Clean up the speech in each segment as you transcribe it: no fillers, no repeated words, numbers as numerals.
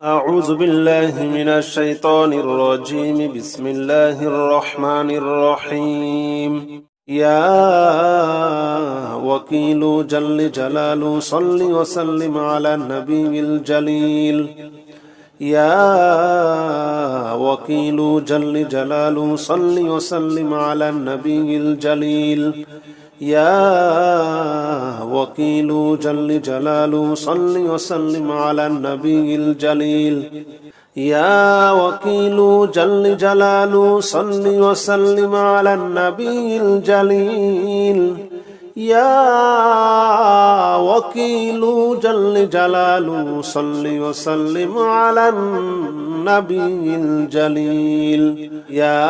أعوذ بالله من الشيطان الرجيم. بسم الله الرحمن الرحيم. يا وكيل جل جلاله صل وسلم على النبي الجليل. يا وكيل جل جلاله صل وسلم على النبي الجليل. يا وكيل جل جلاله صل وسلم على النبي الجليل. يا وكيل جل جلاله صل وسلم على النبي الجليل. يا وكيل جل جلاله صل وسلم على النبي الجليل. يا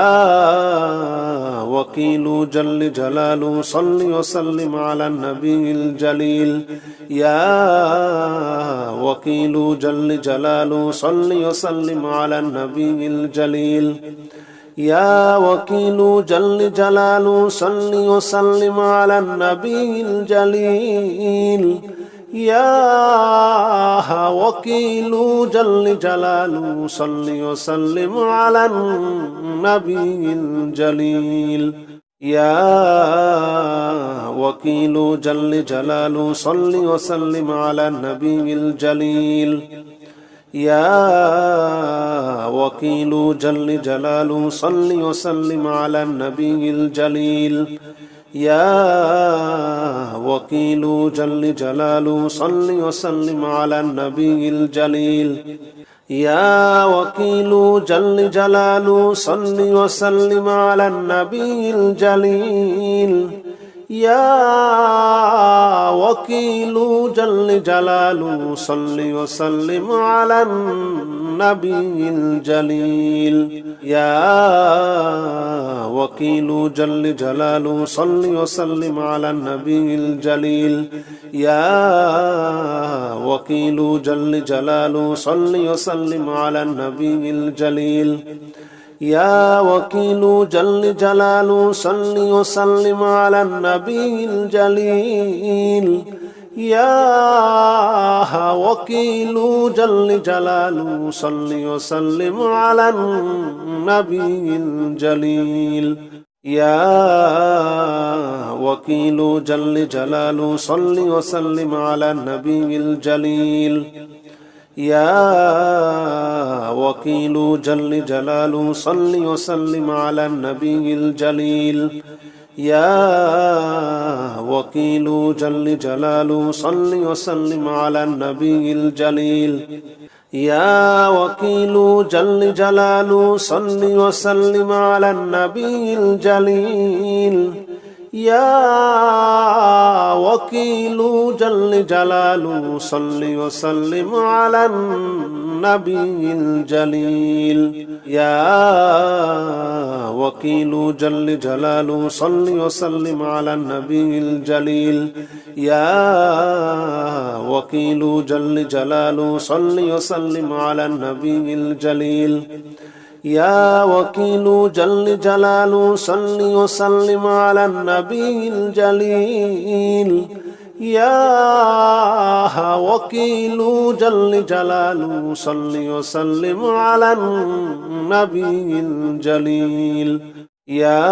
وكيل جل جلاله صل وسلم على النبي الجليل. يا وكيل جل جلاله صل وسلم على النبي الجليل. يا وكيل جل جلاله صل وسلم على النبي الجليل. يا وكيل جل جلاله صل وسلم على النبي الجليل. يا وكيل جل جلاله صل وسلم على النبي الجليل. يا وكيل جل جلاله صل وسلم على النبي الجليل. يا وكيل جل جلاله صل وسلم على النبي الجليل. يا وكيل جل جلاله صل وسلم على النبي الجليل. يا وكيل جل جلاله صل وسلم على النبي الجليل. يا وكيل جل جلاله صل وسلم على النبي الجليل. يا وكيل جل جلاله صل وسلم على النبي الجليل. يا وكيل جل جلاله صل وسلم على النبي الجليل. يا وكيل جل جلاله صل وسلم على النبي الجليل. يا وكيل جل جلاله صل وسلم على النبي الجليل. يا وكيل جل جلاله صل وسلم على النبي الجليل. يا وكيل جل جلاله صل وسلم على النبي الجليل. يا وكيل جل جلاله صل وسلم على النبي الجليل. يا وكيل جل جلاله صل وسلم على النبي الجليل. يا وكيل جل جلاله صل وسلم على النبي الجليل. يا وكيل جل جلاله صل وسلم على النبي الجليل. يا وكيل جل جلاله صل وسلم على النبي الجليل. يا وكيل جل جلاله صل وسلم على النبي الجليل. يا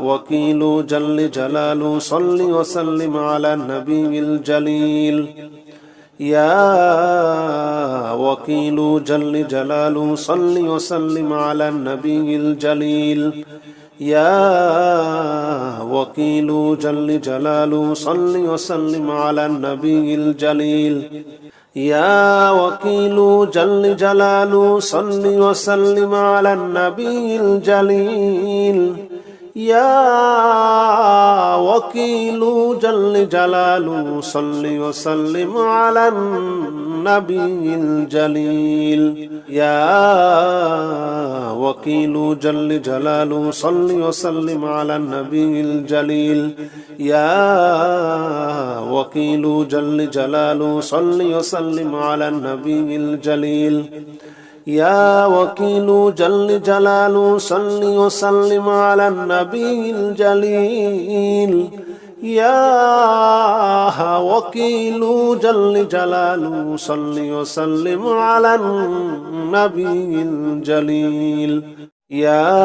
وكيل جل جلاله صل وسلم على النبي الجليل. يا وكيل جل جلاله صل وسلم على النبي الجليل. يا وكيل جل جلاله صل وسلم على النبي الجليل. يا وكيل جل جلاله صل وسلم على النبي الجليل. يا وكيل جل جلاله صل وسلم على النبي الجليل. يا وكيل جل جلاله صل وسلم على النبي الجليل. يا وكيل جل جلاله صل وسلم على النبي الجليل. يا وكيل جل جلاله صل وسلم على النبي الجليل. يا وكيل جل جلاله صل وسلم على النبي الجليل يا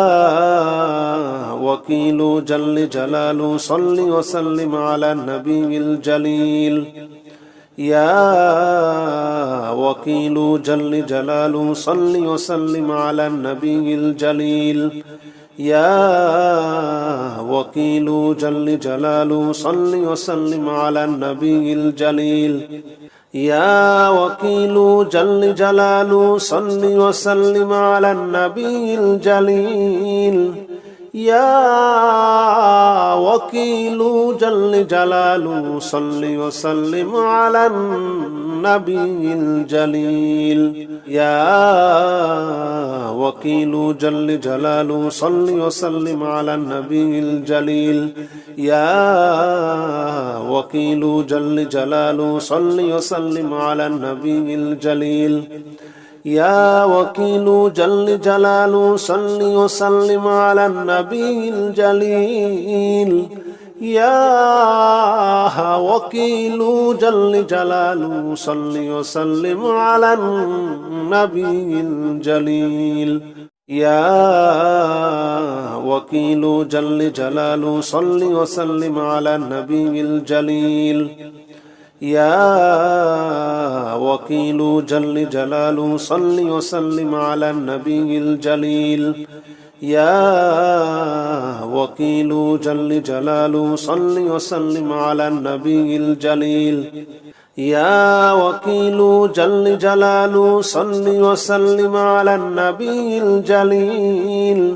وكيل جل جلاله صل وسلم على النبي الجليل يا وكيل جل جلاله صل وسلم على النبي الجليل يا وكيل جل جلاله صل وسلم على النبي الجليل يا وكيل جل جلاله صل وسلم على النبي الجليل يا وكيل جل جلاله صل وسلم على النبي الجليل يا وكيل جل جلاله صل وسلم على النبي الجليل يا وكيل جل جلاله صل وسلم على النبي الجليل يا وكيل جل جلاله صل وسلم على النبي الجليل يا وكيل جل جلاله صل وسلم على النبي الجليل يا وكيل جل جلاله صل وسلم على النبي الجليل يا وكيل جل جلاله صل وسلم على النبي الجليل يا وكيل جل جلاله صل وسلم على النبي الجليل يا وكيل جل جلاله صل وسلم على النبي الجليل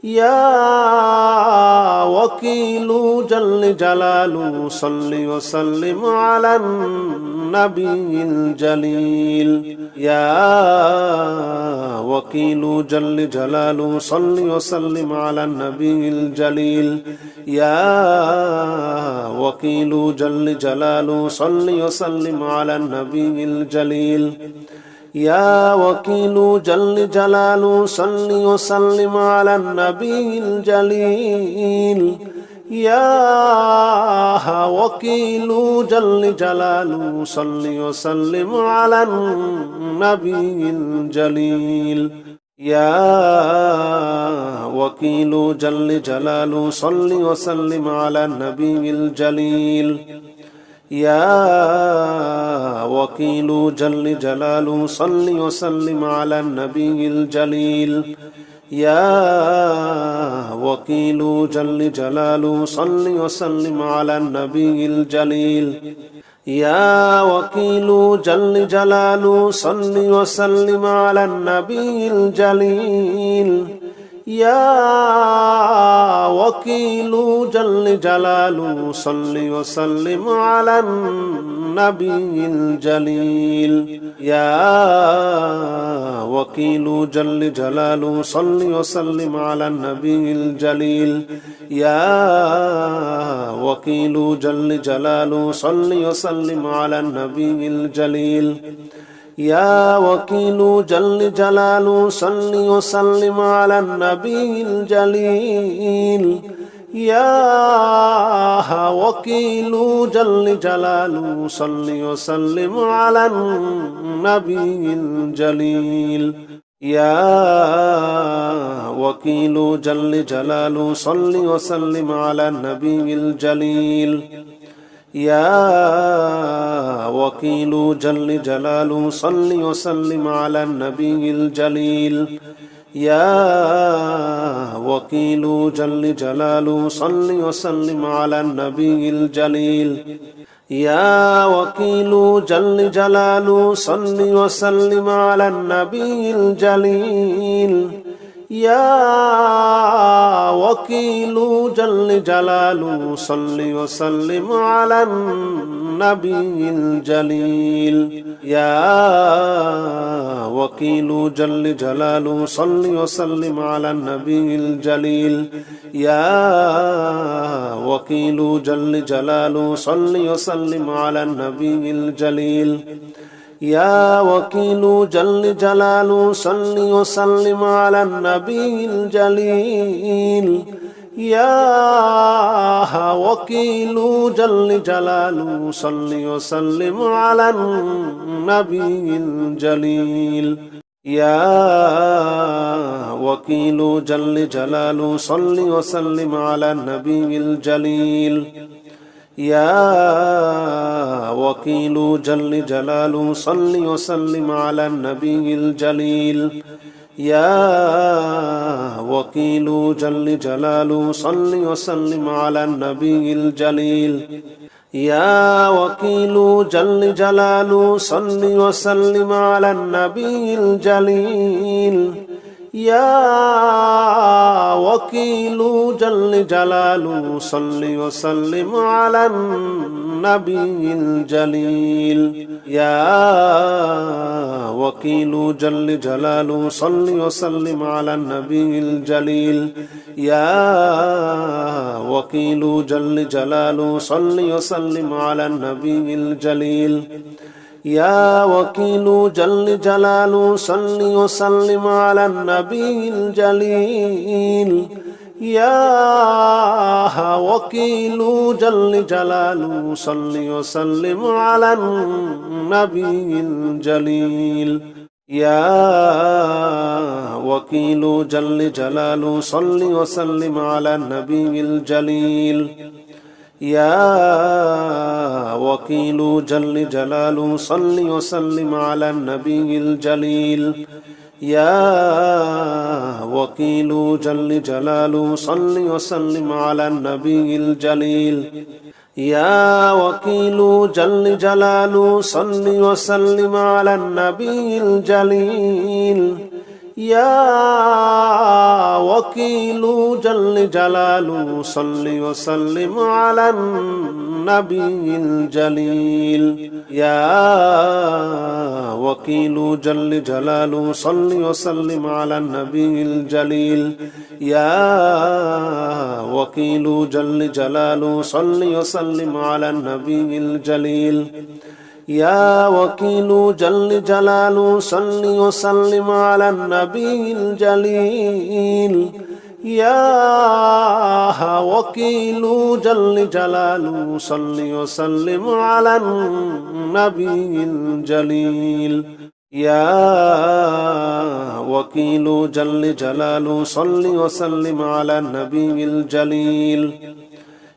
يا وكيل جل جلاله صل وسلم على النبي الجليل يا وكيل جل جلاله صل وسلم على النبي الجليل يا وكيل جل جلاله صل وسلم على النبي الجليل يا وكيل جل جلاله صل وسلم على النبي الجليل يا وكيل جل جلاله صل وسلم على النبي الجليل يا وكيل جل جلاله صل وسلم على النبي الجليل يا وكيل جل جلاله صل وسلم على النبي الجليل يا وكيل جل جلاله صل وسلم على النبي الجليل يا وكيل جل جلاله صل وسلم على النبي الجليل يا وكيل جل جلاله صل وسلم على النبي الجليل يا وكيل جل جلاله صل وسلم على النبي الجليل يا وكيل جل جلاله صل وسلم على النبي الجليل يا وكيل جل جلاله صل وسلم على النبي الجليل يا وكيل جل جلاله صل وسلم على النبي الجليل يا وكيل جل جلاله صل وسلم على النبي الجليل يا وكيل جل جلاله صل وسلم على النبي الجليل يا وكيل جل جلاله صل وسلم على النبي الجليل يا وكيل جل جلاله صل وسلم على النبي الجليل يا وكيل جل جلاله صل وسلم على النبي الجليل يا وكيل جل جلاله صل وسلم على النبي الجليل يا وكيل جل جلاله صل وسلم على النبي الجليل يا وكيل جل جلاله صل وسلم على النبي الجليل يا وكيل جل جلاله صل وسلم على النبي الجليل يا وكيل جل جلاله صل وسلم على النبي الجليل يا وكيل جل جلاله صل وسلم على النبي الجليل يا وكيل جل جلاله صل وسلم على النبي الجليل يا وكيل جل جلاله صل وسلم على النبي الجليل يا وكيل جل جلاله صل وسلم على النبي الجليل يا وكيل جل جلاله صل وسلم على النبي الجليل يا وكيل جل جلاله صل وسلم على النبي الجليل يا وكيل جل جلاله صل وسلم على النبي الجليل يا وكيل جل جلاله صل وسلم على النبي الجليل يا وكيل جل جلاله صل وسلم على النبي الجليل يا وكيل جل جلاله صل وسلم على النبي الجليل يا وكيل جل جلاله صل وسلم على النبي الجليل يا وكيل جل جلاله صل وسلم على النبي الجليل يا وكيل جل جلاله صل وسلم على النبي الجليل يا وكيل جل جلاله صل وسلم على النبي الجليل يا وكيل جل جلاله صل وسلم على النبي الجليل يا وكيل جل جلاله صل وسلم على النبي الجليل يا وكيل جل جلاله صل وسلم على النبي الجليل يا وكيل جل جلاله صل وسلم على النبي الجليل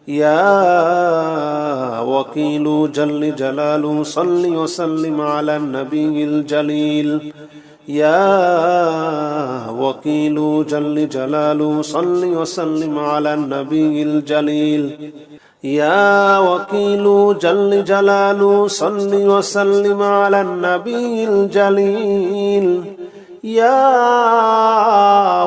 يا وكيل جل جلاله صل وسلم على النبي الجليل يا وكيل جل جلاله صل وسلم على النبي الجليل يا وكيل جل جلاله صل وسلم على النبي الجليل يا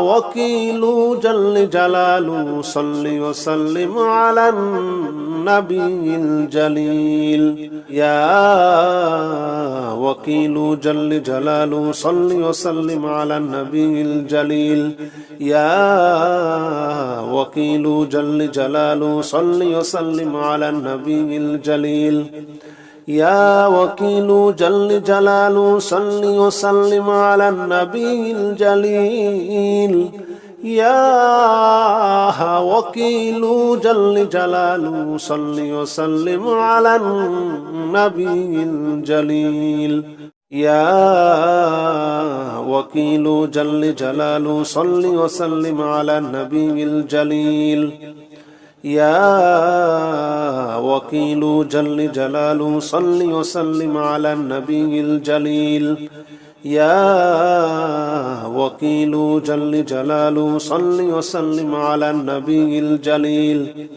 وكيل جل جلاله صل وسلم على النبي الجليل يا وكيل جل جلاله صل وسلم على النبي الجليل يا وكيل جل جلاله صل وسلم على النبي الجليل يا وكيل جل جلاله صل وسلم على النبي الجليل يا وكيل جل جلاله صل وسلم على النبي الجليل يا وكيل جل جلاله صل وسلم على النبي الجليل يا وكيل جل جلاله صل وسلم على النبي الجليل يا وكيل جل جلاله صل وسلم على النبي الجليل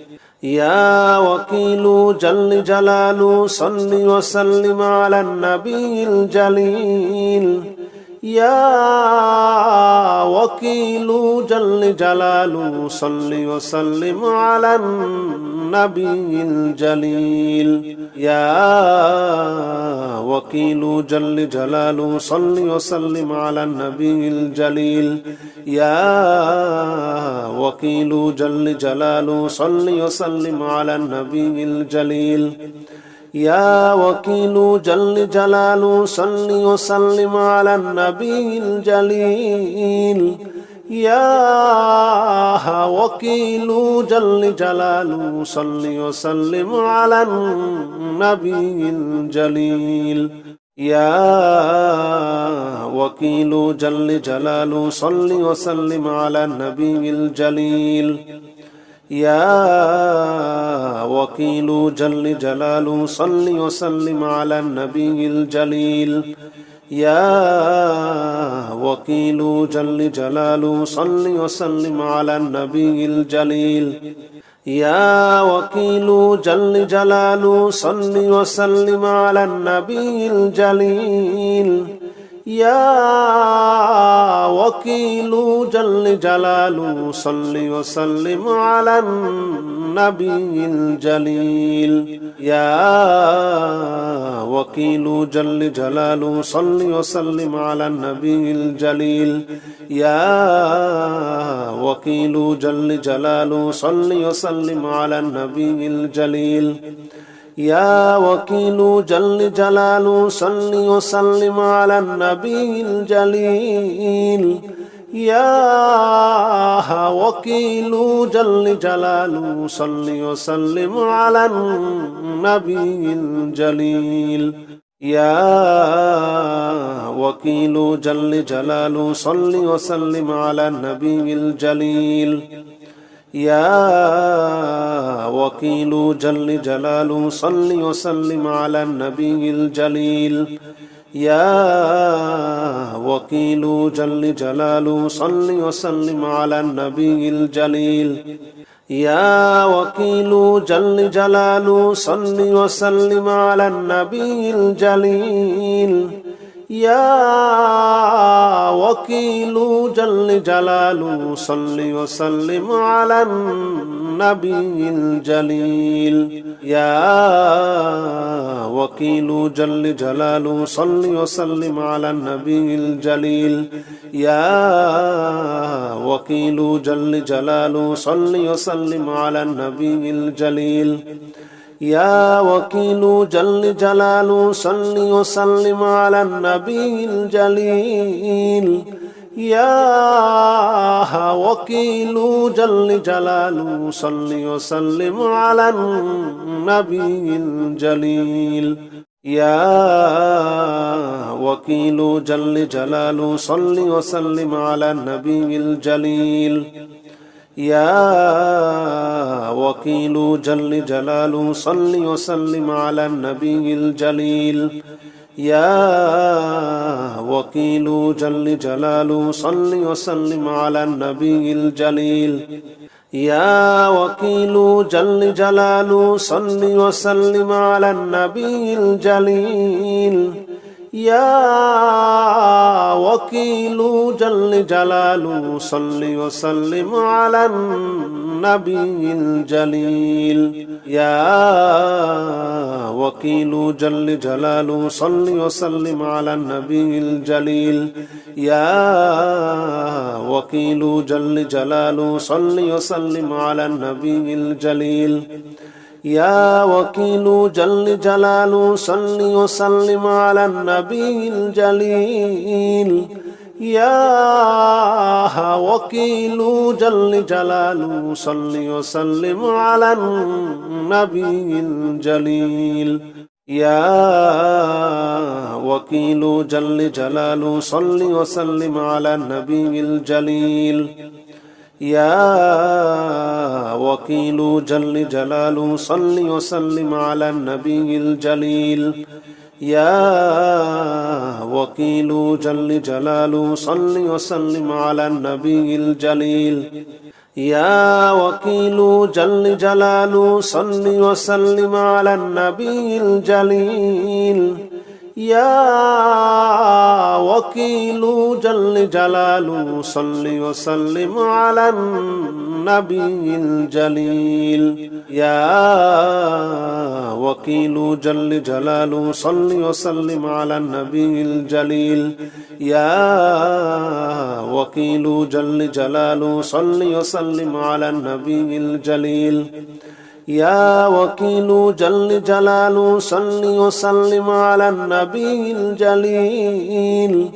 يا وكيل جل جلاله صل وسلم على النبي الجليل يا وكيل جل جلاله صل وسلم على النبي الجليل يا وكيل جل جلاله صل وسلم على النبي الجليل يا وكيل جل جلاله صل وسلم على النبي الجليل يا وكيل جل جلاله صل وسلم على النبي الجليل يا وكيل جل جلاله صل وسلم على النبي الجليل يا وكيل جل جلاله صل وسلم على النبي الجليل يا وكيل جل جلاله صل وسلم على النبي الجليل يا وكيل جل جلاله صل وسلم على النبي الجليل يا وكيل جل جلاله صل وسلم على النبي الجليل يا وكيل جل جلاله صل وسلم على النبي الجليل يا وكيل جل جلاله صل وسلم على النبي الجليل يا وكيل جل جلاله صل وسلم على النبي الجليل يا وكيل جل جلاله صل وسلم على النبي الجليل يا وكيل جل جلاله صل وسلم على النبي الجليل يا وكيل جل جلاله صل وسلم على النبي الجليل يا وكيل جل جلاله صل وسلم على النبي الجليل يا وكيل جل جلاله صل وسلم على النبي الجليل يا وكيل جل جلاله صل وسلم على النبي الجليل يا وكيل جل جلاله صل وسلم على النبي الجليل يا وكيل جل جلاله صل وسلم على النبي الجليل يا وكيل جل جلاله صل وسلم على النبي الجليل يا وكيل جل جلاله صل وسلم على النبي الجليل يا وكيل جل جلاله صل وسلم على النبي الجليل يا وكيل جل جلاله صل وسلم على النبي الجليل يا وكيل جل جلاله صل وسلم على النبي الجليل يا وكيل جل جلاله صل وسلم على النبي الجليل يا وكيل جل جلاله صل وسلم على النبي الجليل يا وكيل جل جلاله صل وسلم على النبي الجليل يا وكيل جل جلاله صل وسلم على النبي الجليل يا وكيل جل جلاله صل وسلم على النبي الجليل يا وكيل جل جلاله صل وسلم على النبي الجليل يا وكيل جل جلاله صل وسلم على النبي الجليل يا وكيل جل جلاله صل وسلم على النبي الجليل يا وكيل جل جلاله صل وسلم على النبي الجليل يا وكيل جل جلاله صل وسلم على النبي الجليل يا وكيل جل جلاله صل وسلم على النبي الجليل يا وكيل جل جلاله صل وسلم على النبي الجليل يا وكيل جل جلاله صل وسلم على النبي الجليل يا وكيل جل جلاله صل وسلم على النبي الجليل يا وكيل جل جلاله صل وسلم على النبي الجليل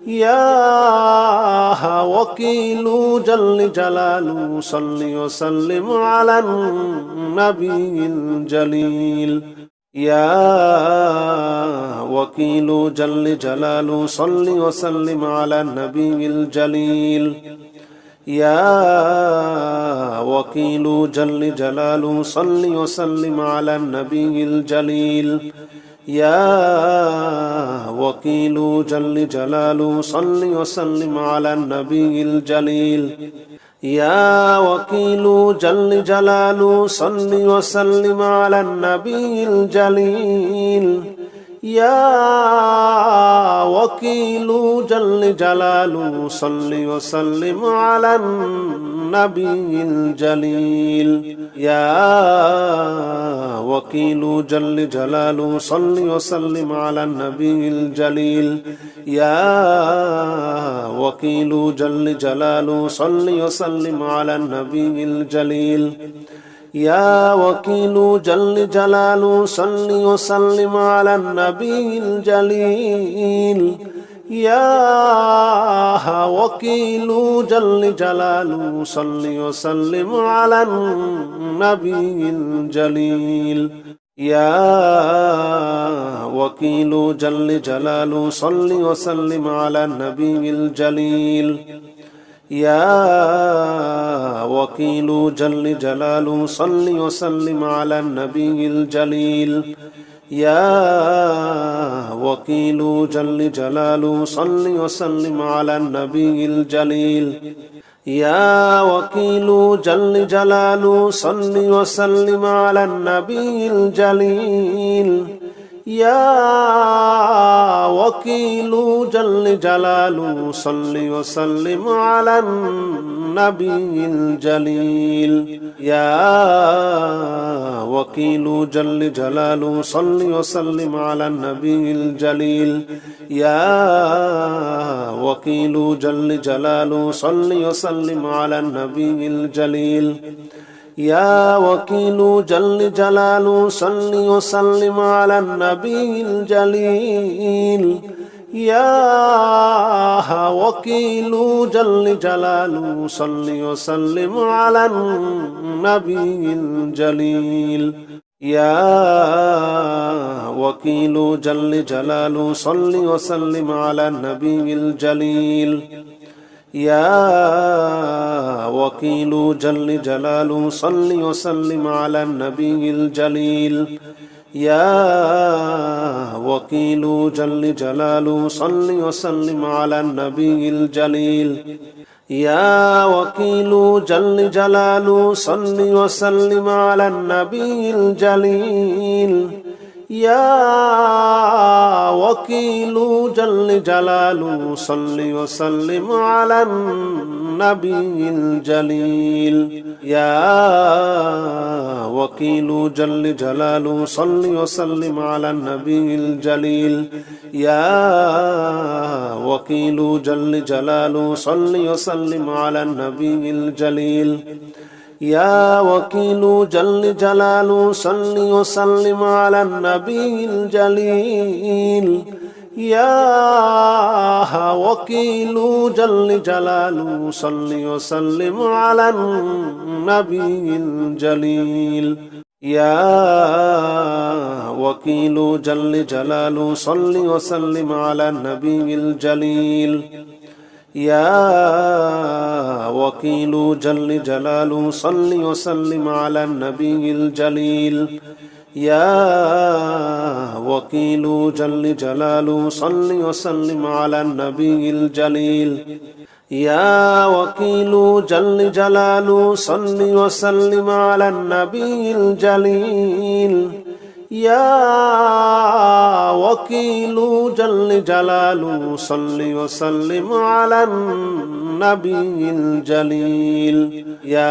يا وكيل جل جلاله صل وسلم على النبي الجليل يا وكيل جل جلاله صل وسلم على النبي الجليل يا وكيل جل جلاله صل وسلم على النبي الجليل يا وكيل جل جلاله صل وسلم على النبي الجليل يا وكيل جل جلاله صل وسلم على النبي الجليل يا وكيل جل جلاله صل وسلم على النبي الجليل يا وكيل جل جلاله صل وسلم على النبي الجليل يا وكيل جل جلاله صل وسلم على النبي الجليل يا وكيل جل جلاله صل وسلم على النبي الجليل يا وكيل جل جلاله صل وسلم على النبي الجليل يا وكيل جل جلاله صل وسلم على النبي الجليل يا وكيل جل جلاله صل وسلم على النبي الجليل يا وكيل جل جلاله صل وسلم على النبي الجليل يا وكيل جل جلاله صل وسلم على النبي الجليل يا وكيل جل جلاله صل وسلم على النبي الجليل يا وكيل جل جلاله صل وسلم على النبي الجليل يا وكيل جل جلاله صل وسلم على النبي الجليل يا وكيل جل جلاله صل وسلم على النبي الجليل يا وكيل جل جلاله صل وسلم على النبي الجليل يا وكيل جل جلاله صل وسلم على النبي الجليل يا وكيل جل جلاله صل وسلم على النبي الجليل يا وكيل جل جلاله صل وسلم على النبي الجليل يا وكيل جل جلاله صل وسلم على النبي الجليل يا وكيل جل جلاله صل وسلم على النبي الجليل يا وكيل جل جلاله صل وسلم على النبي الجليل يا وكيل جل جلاله صل وسلم على النبي الجليل يا وكيل جل جلاله صل وسلم على النبي الجليل يا وكيل جل جلاله صل وسلم على النبي الجليل يا وكيل جل جلاله صل وسلم على النبي الجليل يا وكيل جل جلاله صل وسلم على النبي الجليل يا وكيل جل جلاله صل وسلم على النبي الجليل يا وكيل جل جلاله صل وسلم على النبي الجليل يا وكيل جل جلاله صل وسلم على النبي الجليل يا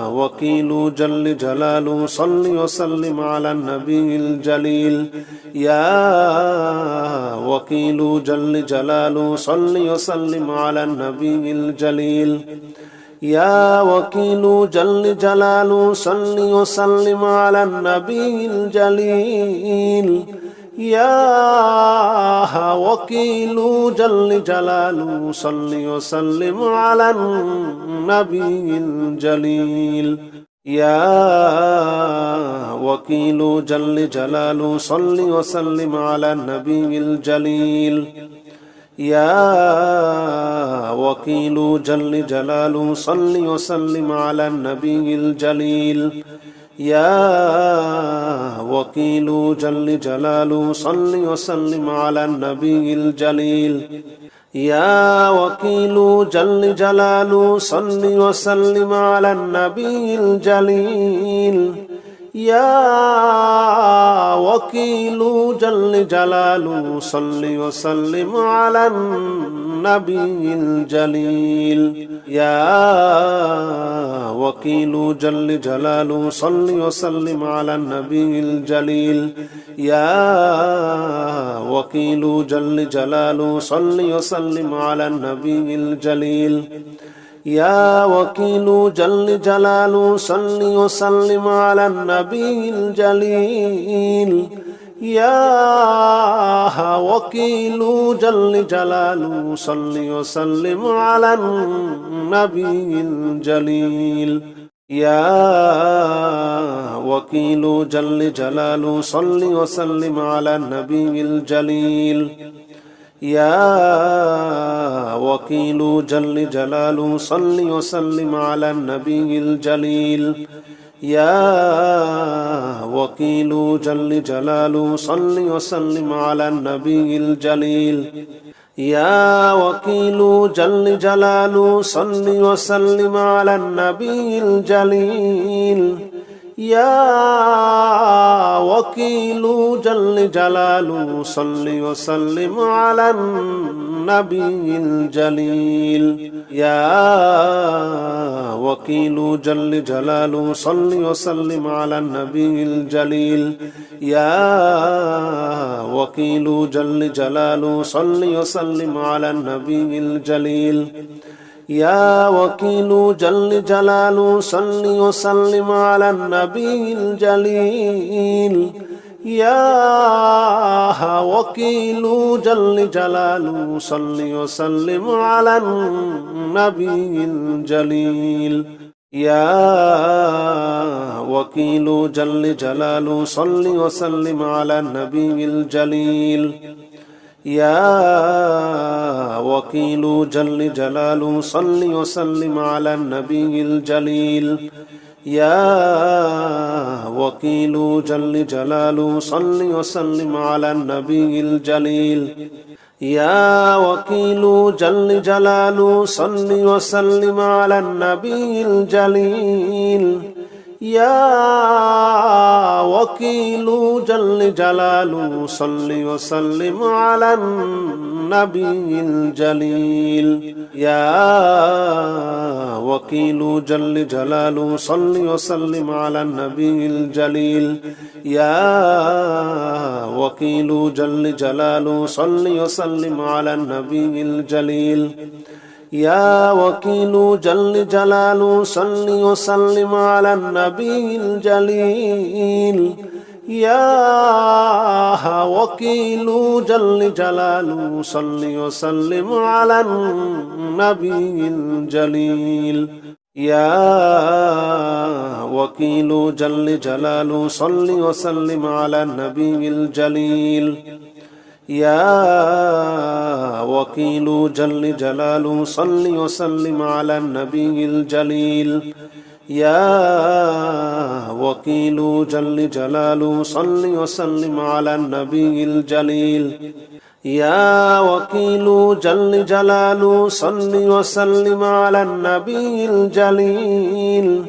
وكيل جل جلاله صل وسلم على النبي الجليل يا وكيل جل جلاله صل وسلم على النبي الجليل يا وكيل جل جلاله صل وسلم على النبي الجليل يا وكيل جل جلاله صل وسلم على النبي الجليل يا وكيل جل جلاله صل وسلم على النبي الجليل يا وكيل جل جلاله صل وسلم على النبي الجليل يا وكيل جل جلاله صل وسلم على النبي الجليل يا وكيل جل جلاله صل وسلم على النبي الجليل يا وكيل جل جلاله صل وسلم على النبي الجليل يا وكيل جل جلاله صل وسلم على النبي الجليل يا وكيل جل جلاله صل وسلم على النبي الجليل يا وكيل جل جلاله صل وسلم على النبي الجليل يا وكيل جل جلاله صل وسلم على النبي الجليل يا وكيل جل جلاله صل وسلم على النبي الجليل يا وكيل جل جلاله صل وسلم على النبي الجليل يا وكيل جل جلاله صل وسلم على النبي الجليل يا وكيل جل جلاله صل وسلم على النبي الجليل يا وكيل جل جلاله صل وسلم على النبي الجليل يا وكيل جل جلاله صل وسلم على النبي الجليل يا وكيل جل جلاله صل وسلم على النبي الجليل يا وكيل جل جلاله صل وسلم على النبي الجليل يا وكيل جل جلاله صل وسلم على النبي الجليل يا وكيل جل جلاله صل وسلم على النبي الجليل يا وكيل جل جلاله صل وسلم على النبي الجليل يا وكيل جل جلاله صل وسلم على النبي الجليل يا وكيل جل جلاله صل وسلم على النبي الجليل يا وكيل جل جلاله صل وسلم على النبي الجليل يا وكيل جل جلاله صل وسلم على النبي الجليل يا وكيل جل جلاله صل وسلم على النبي الجليل يا وكيل جل جلاله صل وسلم على النبي الجليل يا وكيل جل جلاله صل وسلم على النبي الجليل يا وكيل جل جلاله صل وسلم على النبي الجليل يا وكيل جل جلاله صل وسلم على النبي الجليل يا وكيل جل جلاله صل وسلم على النبي الجليل يا وكيل جل جلاله صل وسلم على النبي الجليل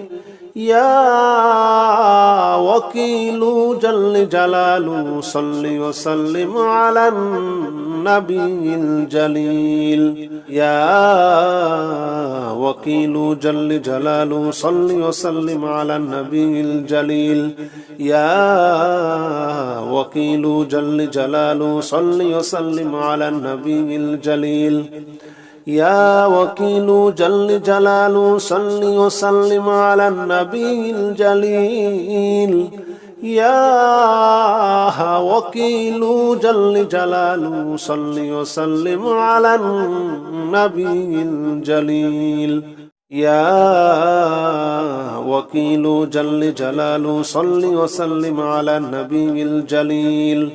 يا وكيل جل جلاله صل وسلم على النبي الجليل يا وكيل جل جلاله صل وسلم على النبي الجليل يا وكيل جل جلاله صل وسلم على النبي الجليل يا وكيل جل جلاله صل وسلم على النبي الجليل يا وكيل جل جلاله صل وسلم على النبي الجليل يا وكيل جل جلاله صل وسلم على النبي الجليل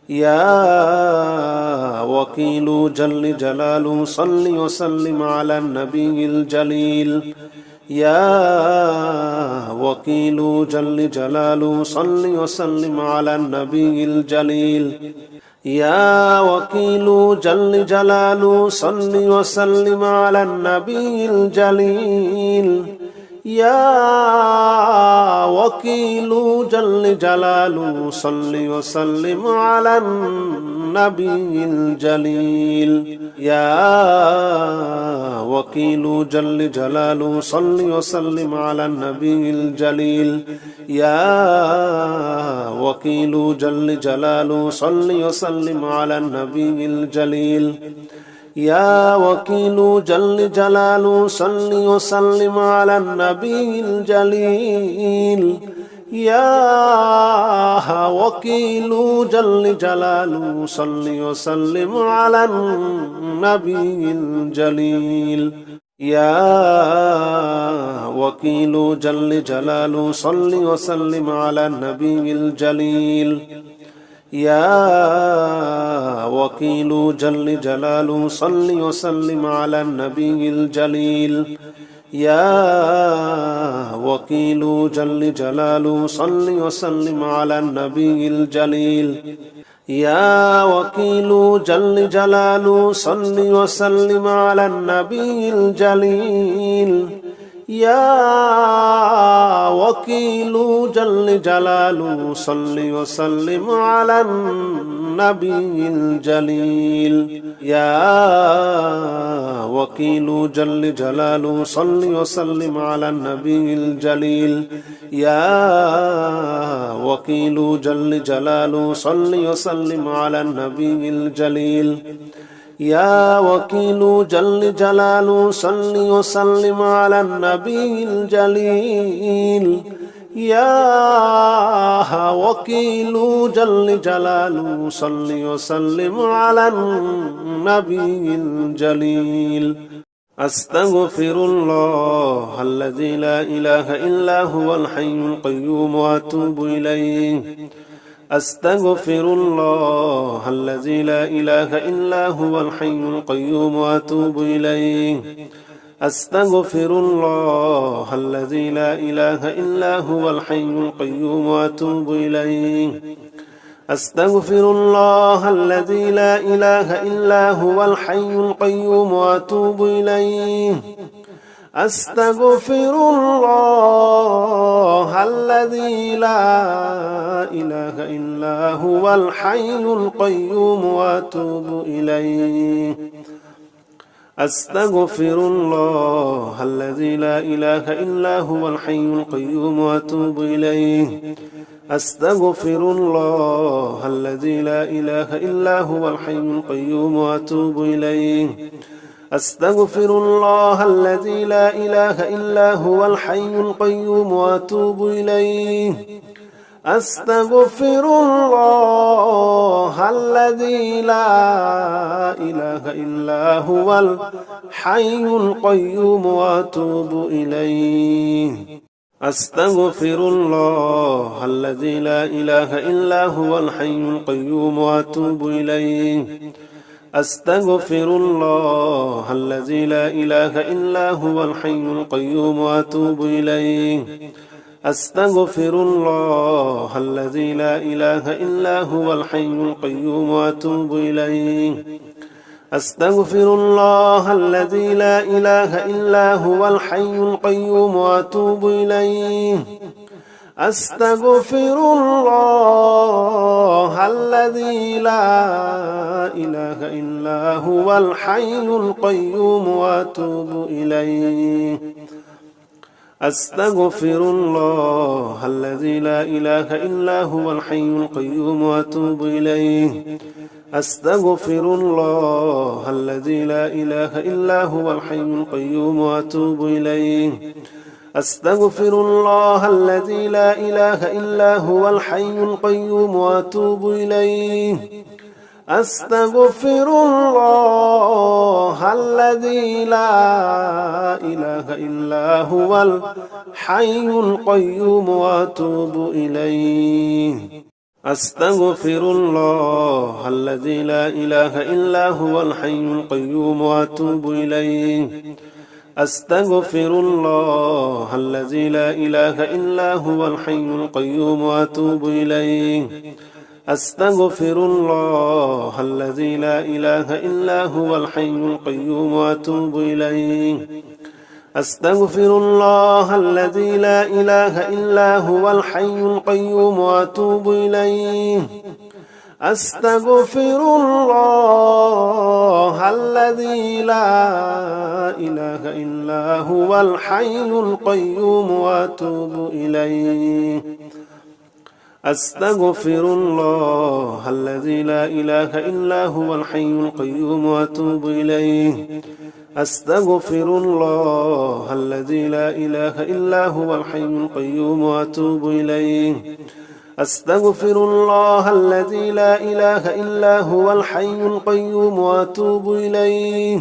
يا وكيل جل جلاله صل وسلم على النبي الجليل يا وكيل جل جلاله صل وسلم على النبي الجليل يا وكيل جل جلاله صل وسلم على النبي الجليل يا وكيل جل جلاله صل وسلم على النبي الجليل يا وكيل جل جلاله صل وسلم على النبي الجليل يا وكيل جل جلاله صل وسلم على النبي الجليل يا وكيل جل جلاله صل وسلم على النبي الجليل يا وكيل جل جلاله صل وسلم على النبي الجليل يا وكيل جل جلاله صل وسلم على النبي الجليل يا وكيل جل جلاله صل وسلم على النبي الجليل يا وكيل جل جلاله صل وسلم على النبي الجليل يا وكيل جل جلاله صل وسلم على النبي الجليل يا وكيل جل جلاله صل وسلم على النبي الجليل يا وكيل جل جلاله صل وسلم على النبي الجليل يا وكيل جل جلاله صل وسلم على النبي الجليل يا وكيل جل جلاله صل وسلم على النبي الجليل يا وكيل جل جلاله صل وسلم على النبي الجليل أستغفر الله الذي لا إله إلا هو الحي القيوم وأتوب إليه أستغفر الله الذي لا إله إلا هو الحي القيوم وأتوب إليه أستغفر الله الذي لا إله إلا هو الحي القيوم وأتوب إليه أستغفر الله الذي لا إله إلا هو الحي القيوم وأتوب إليه أستغفر الله الذي لا إله إلا هو الحي القيوم وأتوب إليه أستغفر الله الذي لا إله إلا هو الحي القيوم وأتوب إليه أستغفر الله الذي لا إله إلا هو الحي القيوم وأتوب إليه أستغفر الله الذي لا إله إلا هو الحي القيوم وأتوب إليه أستغفر الله الذي لا إله إلا هو الحي القيوم وأتوب إليه أستغفر الله الذي لا إله إلا هو الحي القيوم وأتوب إليه أستغفر الله الذي لا إله إلا هو الحي القيوم وأتوب إليه أستغفر الله الذي لا إله إلا هو الحي القيوم وأتوب إليه أستغفر الله الذي لا إله إلا هو الحي القيوم وأتوب إليه أستغفر الله الذي لا إله إلا هو الحي القيوم وأتوب إليه أستغفر الله الذي لا إله إلا هو الحي القيوم وأتوب إليه أستغفر الله الذي لا إله إلا هو الحي القيوم وأتوب إليه أستغفر الله الذي لا إله إلا هو الحي القيوم وأتوب إليه أستغفر الله الذي لا إله إلا هو الحي القيوم وأتوب إليه أستغفر الله الذي لا إله إلا هو الحي القيوم وأتوب إليه أستغفر الله الذي لا إله إلا هو الحي القيوم وأتوب إليه أستغفر الله الذي لا إله إلا هو الحي القيوم وأتوب إليه أستغفر الله الذي لا إله إلا هو الحي القيوم وأتوب إليه أستغفر الله الذي لا إله إلا هو الحي القيوم وأتوب إليه أستغفر الله الذي لا إله إلا هو الحي القيوم وأتوب إليه أستغفر الله الذي لا إله إلا هو الحي القيوم وأتوب إليه أستغفر الله الذي لا إله إلا هو الحي القيوم وأتوب إليه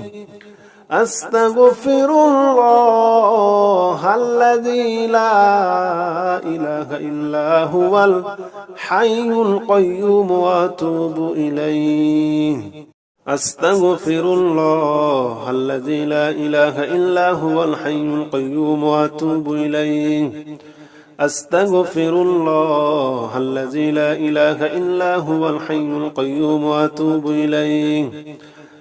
أستغفر الله الذي لا إله إلا هو الحي القيوم وأتوب إليه أستغفر الله الذي لا إله إلا هو الحي القيوم وأتوب إليه أستغفر الله الذي لا إله إلا هو الحي القيوم وأتوب إليه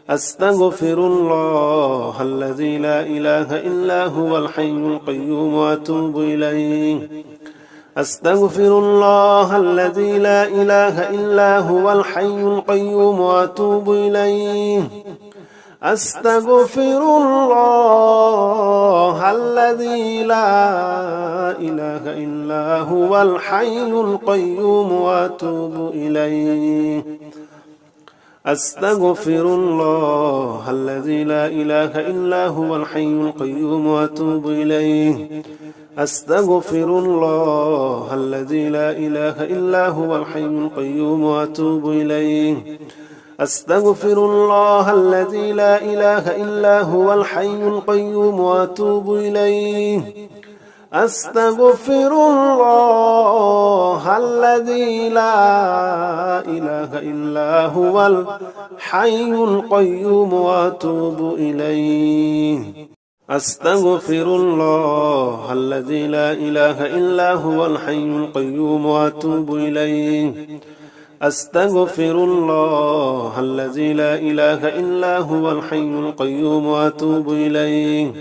أستغفر الله الذي لا إله إلا هو الحي القيوم وأتوب إليه أستغفر الله الذي لا إله إلا هو الحي القيوم وأتوب إليه أستغفر الله الذي لا إله إلا هو الحي القيوم وأتوب إليه أستغفر الله الذي لا إله إلا هو الحي القيوم وأتوب إليه أستغفر الله الذي لا إله إلا هو الحي القيوم وأتوب إليه أستغفر الله الذي لا إله إلا هو الحي القيوم وأتوب إليه أستغفر الله الذي لا إله إلا هو الحي القيوم وأتوب إليه أستغفر الله الذي لا إله إلا هو الحي القيوم وأتوب إليه أستغفر الله الذي لا إله إلا هو الحي القيوم وأتوب إليه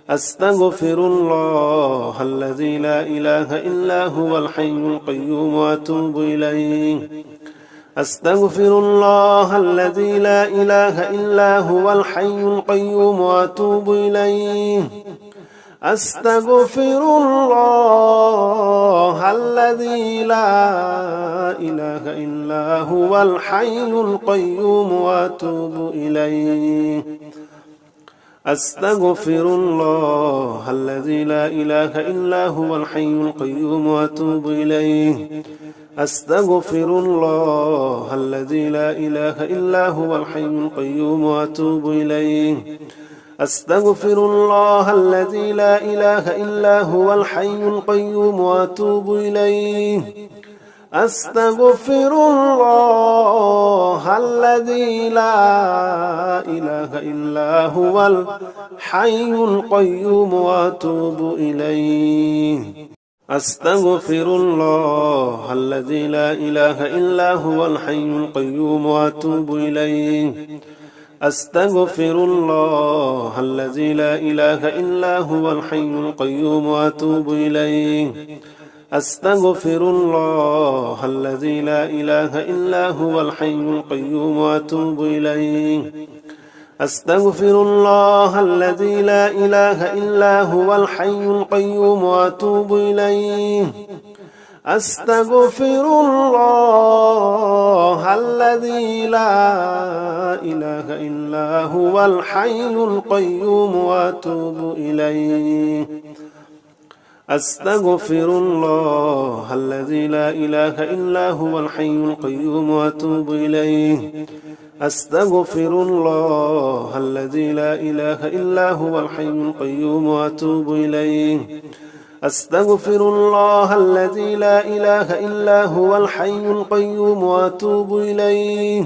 أستغفر الله الذي لا إله إلا هو الحي القيوم وأتوب إليه أستغفر الله الذي لا إله إلا هو الحي القيوم وأتوب إليه أستغفر الله الذي لا إله إلا هو الحي القيوم وأتوب إليه أستغفر الله الذي لا إله إلا هو الحي القيوم وأتوب إليه أستغفر الله الذي لا إله إلا هو الحي القيوم وأتوب إليه أستغفر الله الذي لا إله إلا هو الحي القيوم وأتوب إليه أستغفر الله الذي لا إله إلا هو الحي القيوم وأتوب إليه أستغفر الله الذي لا إله إلا هو الحي القيوم وأتوب إليه أستغفر الله الذي لا إله إلا هو الحي القيوم وأتوب إليه أستغفر الله الذي لا إله إلا هو الحي القيوم وأتوب إليه أستغفر الله الذي لا إله إلا هو الحي القيوم وأتوب إليه أستغفر الله الذي لا إله إلا هو الحي القيوم وأتوب إليه أستغفر الله الذي لا إله إلا هو الحي القيوم وأتوب إليه. أستغفر الله الذي لا إله إلا هو الحي القيوم وأتوب إليه. أستغفر الله الذي لا إله إلا هو الحي القيوم وأتوب إليه.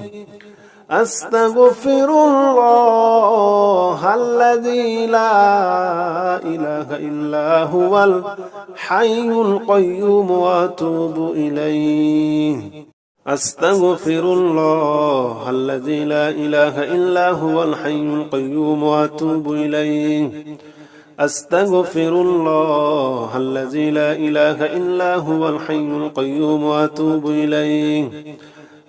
أستغفر الله الذي لا إله إلا هو الحي القيوم وأتوب إليه. أستغفر الله الذي لا إله إلا هو الحي القيوم وأتوب إليه. أستغفر الله الذي لا إله إلا هو الحي القيوم وأتوب إليه.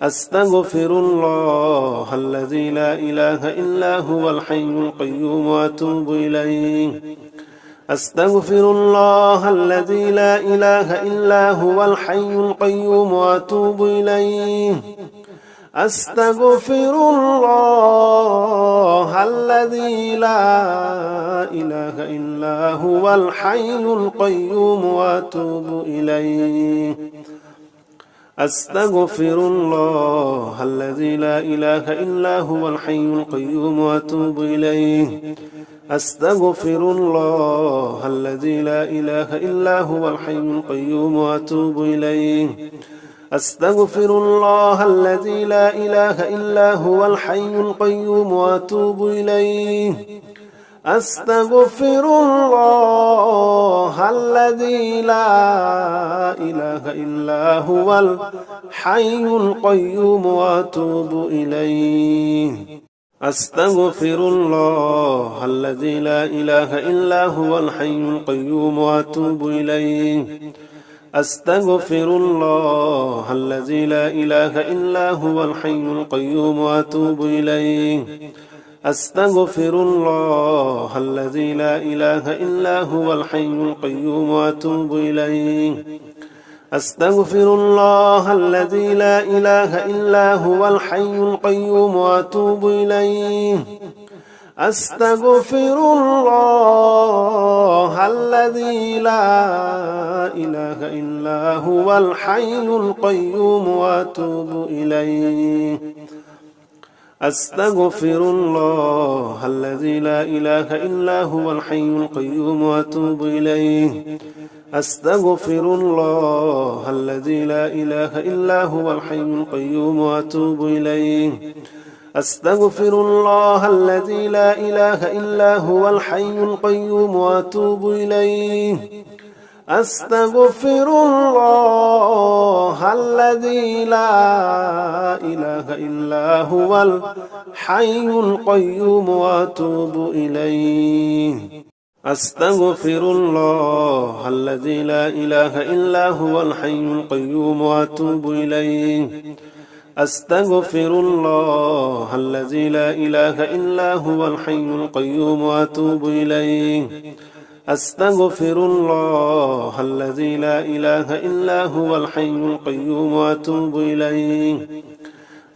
أستغفر الله الذي لا إله إلا هو الحي القيوم وأتوب إليه. أستغفر الله الذي لا إله إلا هو الحي القيوم وأتوب إليه. أستغفر الله الذي لا إله إلا هو الحي القيوم وأتوب إليه. أستغفر الله الذي لا إله إلا هو الحي القيوم وأتوب إليه. أستغفر الله الذي لا إله إلا هو الحي القيوم وأتوب إليه. أستغفر الله الذي لا إله إلا هو الحي القيوم وأتوب إليه. أستغفر الله الذي لا إله إلا هو الحي القيوم وأتوب إليه. أستغفر الله الذي لا إله إلا هو الحي القيوم وأتوب إليه. أستغفر الله الذي لا إله إلا هو الحي القيوم وأتوب إليه. أستغفر الله الذي لا إله إلا هو الحي القيوم وأتوب إليه. أستغفر الله الذي لا إله إلا هو الحي القيوم وأتوب إليه. أستغفر الله الذي لا إله إلا هو الحي القيوم وأتوب إليه. أستغفر الله الذي لا إله إلا هو الحي القيوم وأتوب إليه. أستغفر الله الذي لا إله إلا هو الحي القيوم وأتوب إليه. أستغفر الله الذي لا إله إلا هو الحي القيوم وأتوب إليه. أستغفر الله الذي لا إله إلا هو الحي القيوم وأتوب إليه. أستغفر الله الذي لا إله إلا هو الحي القيوم وأتوب إليه. أستغفر الله الذي لا إله إلا هو الحي القيوم وأتوب إليه. أستغفر الله الذي لا إله إلا هو الحي القيوم وأتوب إليه.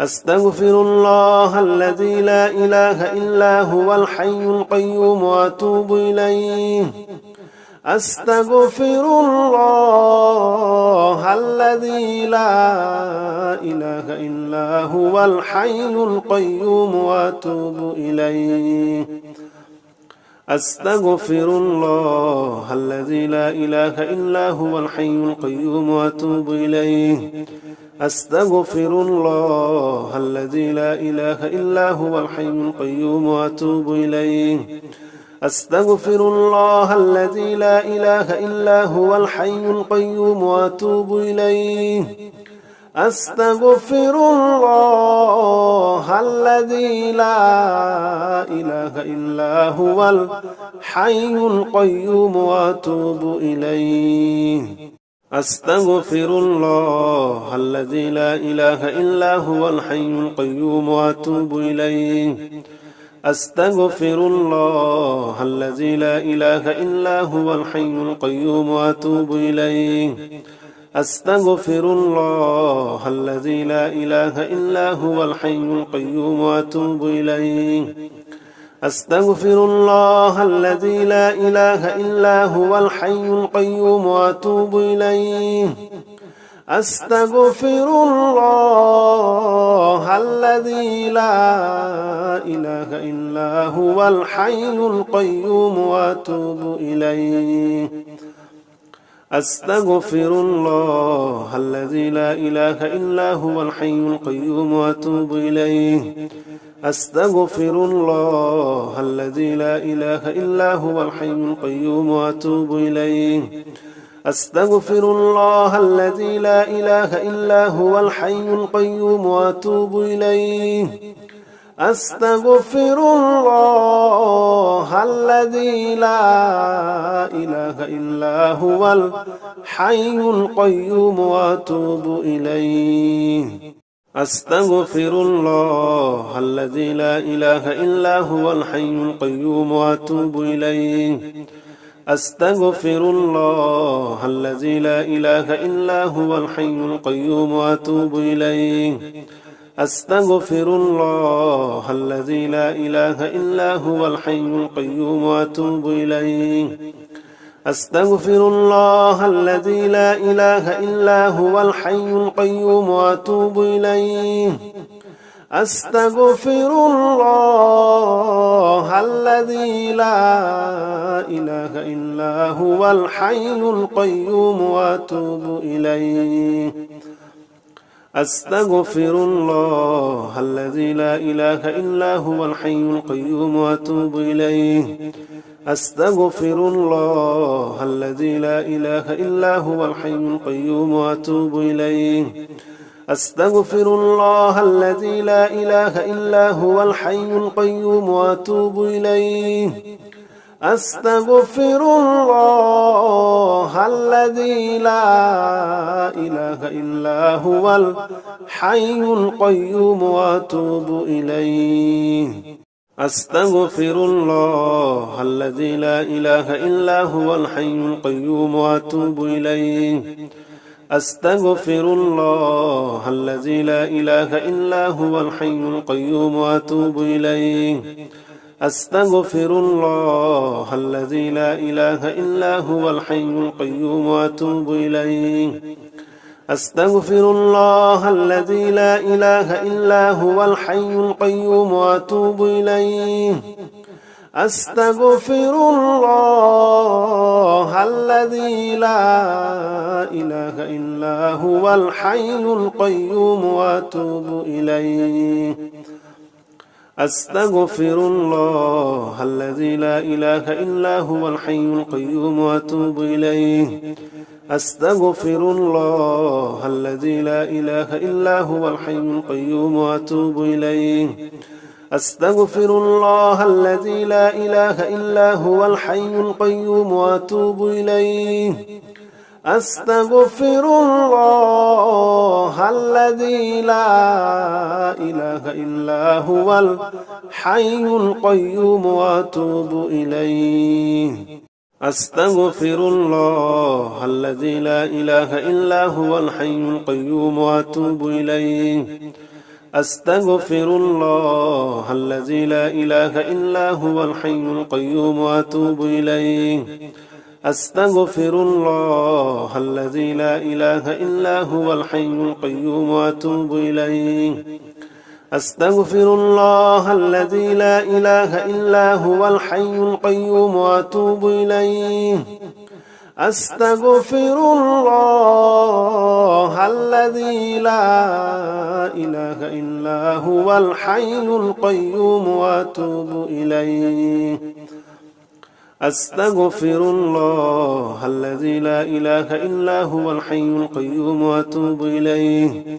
أستغفر الله الذي لا إله إلا هو الحي القيوم وأتوب إليه. أستغفر الله الذي لا إله إلا هو الحي القيوم وأتوب إليه. أستغفر الله الذي لا إله إلا هو الحي القيوم وأتوب إليه. أستغفر الله الذي لا إله إلا هو الحي القيوم وأتوب إليه. أستغفر الله الذي لا إله إلا هو الحي القيوم وأتوب إليه. أستغفر الله الذي لا إله إلا هو الحي القيوم وأتوب إليه. أستغفر الله الذي لا إله إلا هو الحي القيوم وأتوب إليه. أستغفر الله الذي لا إله إلا هو الحي القيوم وأتوب إليه. أستغفر الله الذي لا إله إلا هو الحي القيوم وأتوب إليه. أستغفر الله الذي لا إله إلا هو الحي القيوم وأتوب إليه أستغفر الله الذي لا إله إلا هو الحي القيوم وأتوب إليه أستغفر الله الذي لا إله إلا هو الحي القيوم وأتوب إليه أستغفر الله الذي لا إله إلا هو الحي القيوم وأتوب إليه أستغفر الله الذي لا إله إلا هو الحي القيوم وأتوب إليه أستغفر الله الذي لا إله إلا هو الحي القيوم وأتوب إليه أستغفر الله الذي لا إله إلا هو الحي القيوم وأتوب إليه أستغفر الله الذي لا إله إلا هو الحي القيوم وأتوب إليه أستغفر الله الذي لا إله إلا هو الحي القيوم وأتوب إليه أستغفر الله الذي لا إله إلا هو الحي القيوم وأتوب إليه أستغفر الله الذي لا إله إلا هو الحي القيوم وأتوب إليه أستغفر الله الذي لا إله إلا هو الحي القيوم وأتوب إليه أستغفر الله الذي لا إله إلا هو الحي القيوم وأتوب إليه أستغفر الله الذي لا إله إلا هو الحي القيوم وأتوب إليه أستغفر الله الذي لا إله إلا هو الحي القيوم وأتوب إليه أستغفر الله الذي لا إله إلا هو الحي القيوم وأتوب إليه أستغفر الله الذي لا إله إلا هو الحي القيوم وأتوب إليه أستغفر الله الذي لا إله إلا هو الحي القيوم وأتوب إليه أستغفر الله الذي لا إله إلا هو الحي القيوم وأتوب إليه أستغفر الله الذي لا إله إلا هو الحي القيوم وأتوب إليه أستغفر الله الذي لا إله إلا هو الحي القيوم وأتوب إليه أستغفر الله الذي لا إله إلا هو الحي القيوم وأتوب إليه أستغفر الله الذي لا إله إلا هو الحي القيوم وأتوب إليه أستغفر الله الذي لا إله إلا هو الحي القيوم وأتوب إليه أستغفر الله الذي لا إله إلا هو الحي القيوم وأتوب إليه أستغفر الله الذي لا إله إلا هو الحي القيوم وأتوب إليه أستغفر الله الذي لا إله إلا هو الحي القيوم وأتوب إليه أستغفر الله الذي لا إله إلا هو الحي القيوم وأتوب إليه أستغفر الله الذي لا إله إلا هو الحي القيوم وأتوب إليه أستغفر الله الذي لا إله إلا هو الحي القيوم وأتوب إليه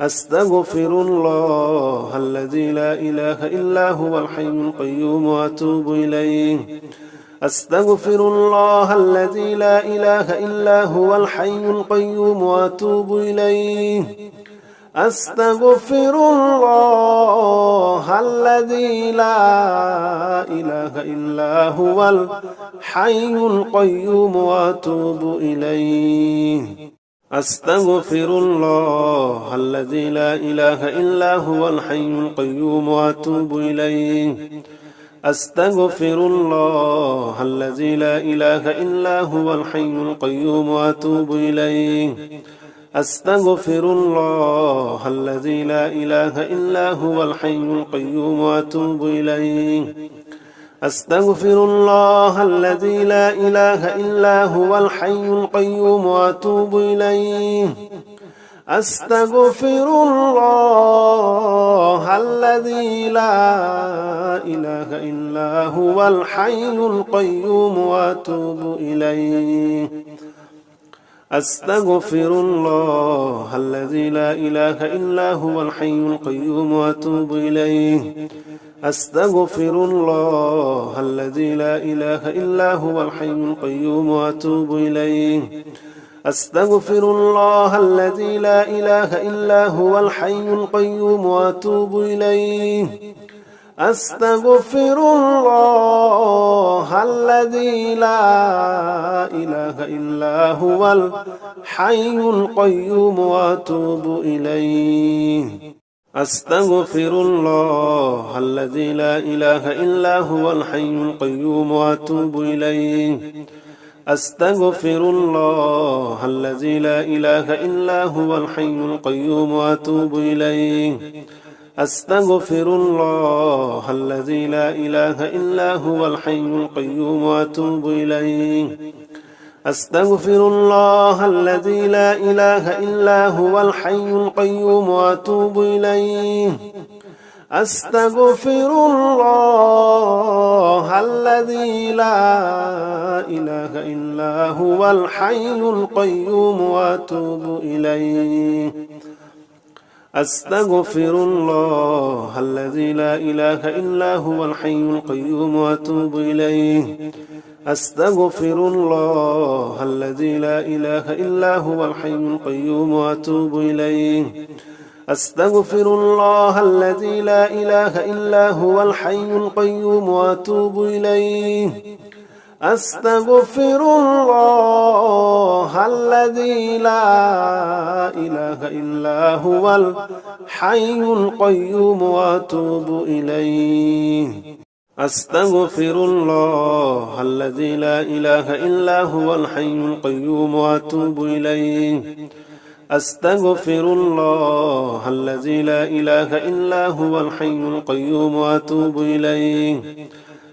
أستغفر الله الذي لا إله إلا هو الحي القيوم وأتوب إليه أستغفر الله الذي لا إله إلا هو الحي القيوم وأتوب إليه أستغفر الله الذي لا إله إلا هو الحي القيوم وأتوب إليه أستغفر الله الذي لا إله إلا هو الحي القيوم وأتوب إليه أستغفر الله الذي لا إله إلا هو الحي القيوم وأتوب إليه أستغفر الله الذي لا إله إلا هو الحي القيوم وأتوب إليه أستغفر الله الذي لا إله إلا هو الحي القيوم وأتوب إليه أستغفر الله الذي لا إله إلا هو الحي القيوم وأتوب إليه أستغفر الله الذي لا إله إلا هو الحي القيوم وأتوب إليه أستغفر الله الذي لا إله إلا هو الحي القيوم وأتوب إليه أستغفر الله الذي لا إله إلا هو الحي القيوم وأتوب إليه أستغفر الله الذي لا إله إلا هو الحي القيوم وأتوب إليه أستغفر الله الذي لا إله إلا هو الحي القيوم وأتوب إليه أستغفر الله الذي لا إله إلا هو الحي القيوم وأتوب إليه أستغفر الله الذي لا إله إلا هو الحي القيوم وأتوب إليه أستغفر الله الذي لا إله إلا هو الحي القيوم وأتوب إليه أستغفر الله الذي لا إله إلا هو الحي القيوم وأتوب إليه أستغفر الله الذي لا إله إلا هو الحي القيوم وأتوب إليه أستغفر الله الذي لا إله إلا هو الحي القيوم وأتوب إليه أستغفر الله الذي لا إله إلا هو الحي القيوم وأتوب إليه أستغفر الله الذي لا إله إلا هو الحي القيوم وأتوب إليه أستغفر الله الذي لا إله إلا هو الحي القيوم وأتوب إليه أستغفر الله الذي لا إله إلا هو الحي القيوم وأتوب إليه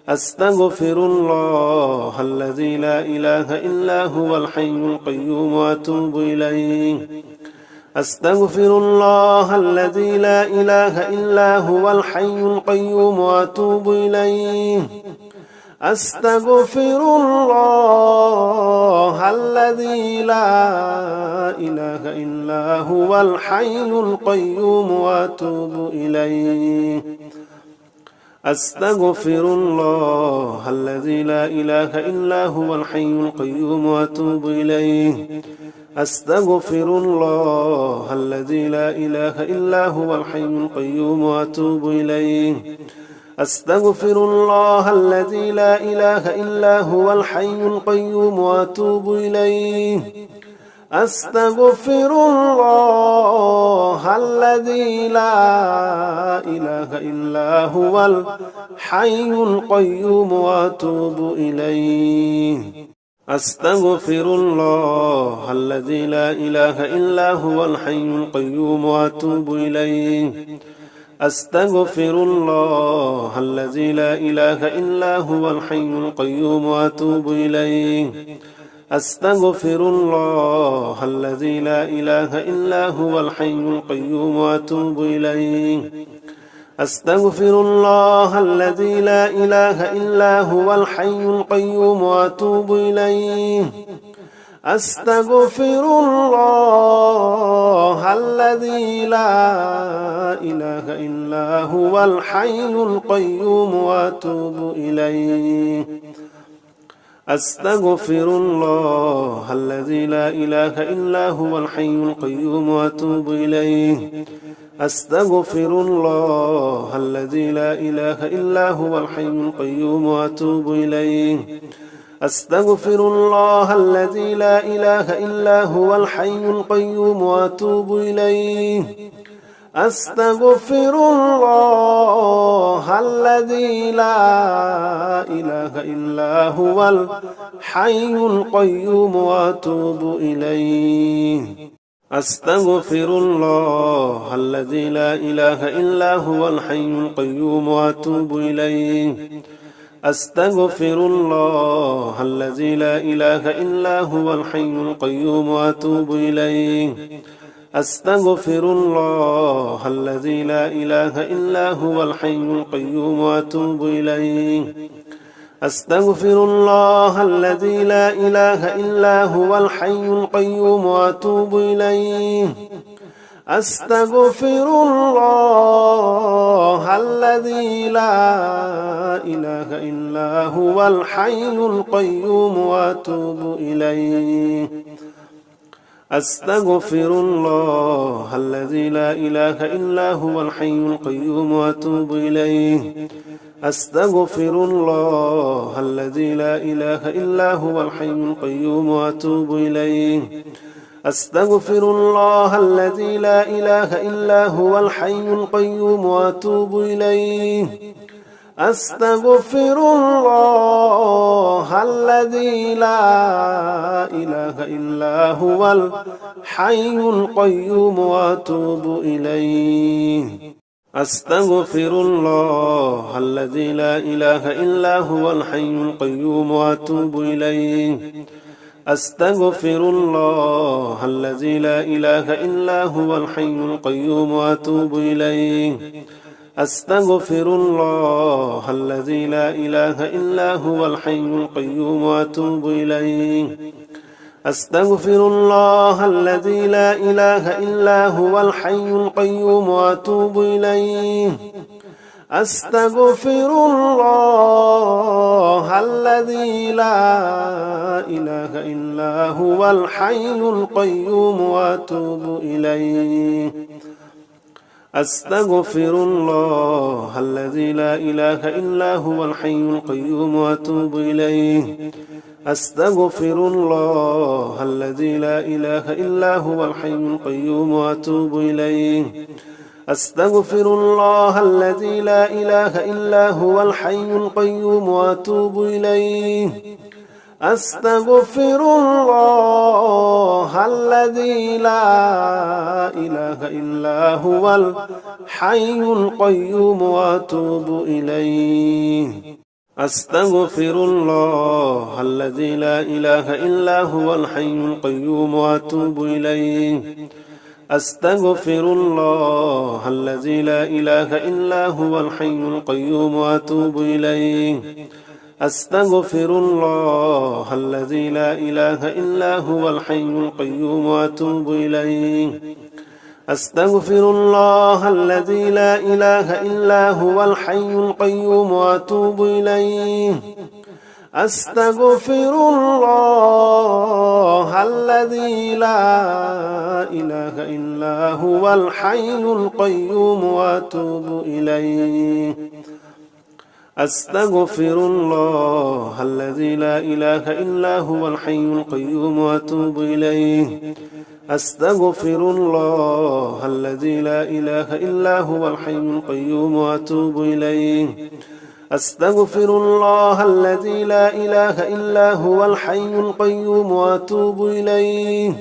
أستغفر الله الذي لا إله إلا هو الحي القيوم وأتوب إليه أستغفر الله الذي لا إله إلا هو الحي القيوم وأتوب إليه أستغفر الله الذي لا إله إلا هو الحي القيوم وأتوب إليه أستغفر الله الذي لا إله إلا هو الحي القيوم وأتوب إليه أستغفر الله الذي لا إله إلا هو الحي القيوم وأتوب إليه أستغفر الله الذي لا إله إلا هو الحي القيوم وأتوب إليه أستغفر الله الذي لا إله إلا هو الحي القيوم وأتوب إليه أستغفر الله الذي لا إله إلا هو الحي القيوم وأتوب إليه أستغفر الله الذي لا إله إلا هو الحي القيوم وأتوب إليه أستغفر الله الذي لا إله إلا هو الحي القيوم وأتوب إليه أستغفر الله الذي لا إله إلا هو الحي القيوم وأتوب إليه أستغفر الله الذي لا إله إلا هو الحي القيوم وأتوب إليه أستغفر الله الذي لا إله إلا هو الحي القيوم وأتوب إليه أستغفر الله الذي لا إله إلا هو الحي القيوم وأتوب إليه أستغفر الله الذي لا إله إلا هو الحي القيوم وأتوب إليه أستغفر الله الذي لا إله إلا هو الحي القيوم وأتوب إليه أستغفر الله الذي لا إله إلا هو الحي القيوم وأتوب إليه أستغفر الله الذي لا إله إلا هو الحي القيوم وأتوب إليه أستغفر الله الذي لا إله إلا هو الحي القيوم وأتوب إليه أستغفر الله الذي لا إله إلا هو الحي القيوم وأتوب إليه أستغفر الله الذي لا إله إلا هو الحي القيوم وأتوب إليه أستغفر الله الذي لا إله إلا هو الحي القيوم وأتوب إليه أستغفر الله الذي لا إله إلا هو الحي القيوم وأتوب إليه أستغفر الله الذي لا إله إلا هو الحي القيوم وأتوب إليه أستغفر الله الذي لا إله إلا هو الحي القيوم وأتوب إليه أستغفر الله الذي لا إله إلا هو الحي القيوم وأتوب إليه أستغفر الله الذي لا إله إلا هو الحي القيوم وأتوب إليه أستغفر الله الذي لا إله إلا هو الحي القيوم وأتوب إليه أستغفر الله الذي لا إله إلا هو الحي القيوم وأتوب إليه أستغفر الله الذي لا إله إلا هو الحي القيوم وأتوب إليه أستغفر الله الذي لا إله إلا هو الحي القيوم وأتوب إليه أستغفر الله الذي لا إله إلا هو الحي القيوم وأتوب إليه أستغفر الله الذي لا إله إلا هو الحي القيوم وأتوب إليه أستغفر الله الذي لا إله إلا هو الحي القيوم وأتوب إليه أستغفر الله الذي لا إله إلا هو الحي القيوم وأتوب إليه أستغفر الله الذي لا إله إلا هو الحي القيوم وأتوب إليه أستغفر الله الذي لا إله إلا هو الحي القيوم وأتوب إليه أستغفر الله الذي لا إله إلا هو الحي القيوم وأتوب إليه أستغفر الله الذي لا إله إلا هو الحي القيوم وأتوب إليه أستغفر الله الذي لا إله إلا هو الحي القيوم وأتوب إليه أستغفر الله الذي لا إله إلا هو الحي القيوم وأتوب إليه أستغفر الله الذي لا إله إلا هو الحي القيوم وأتوب إليه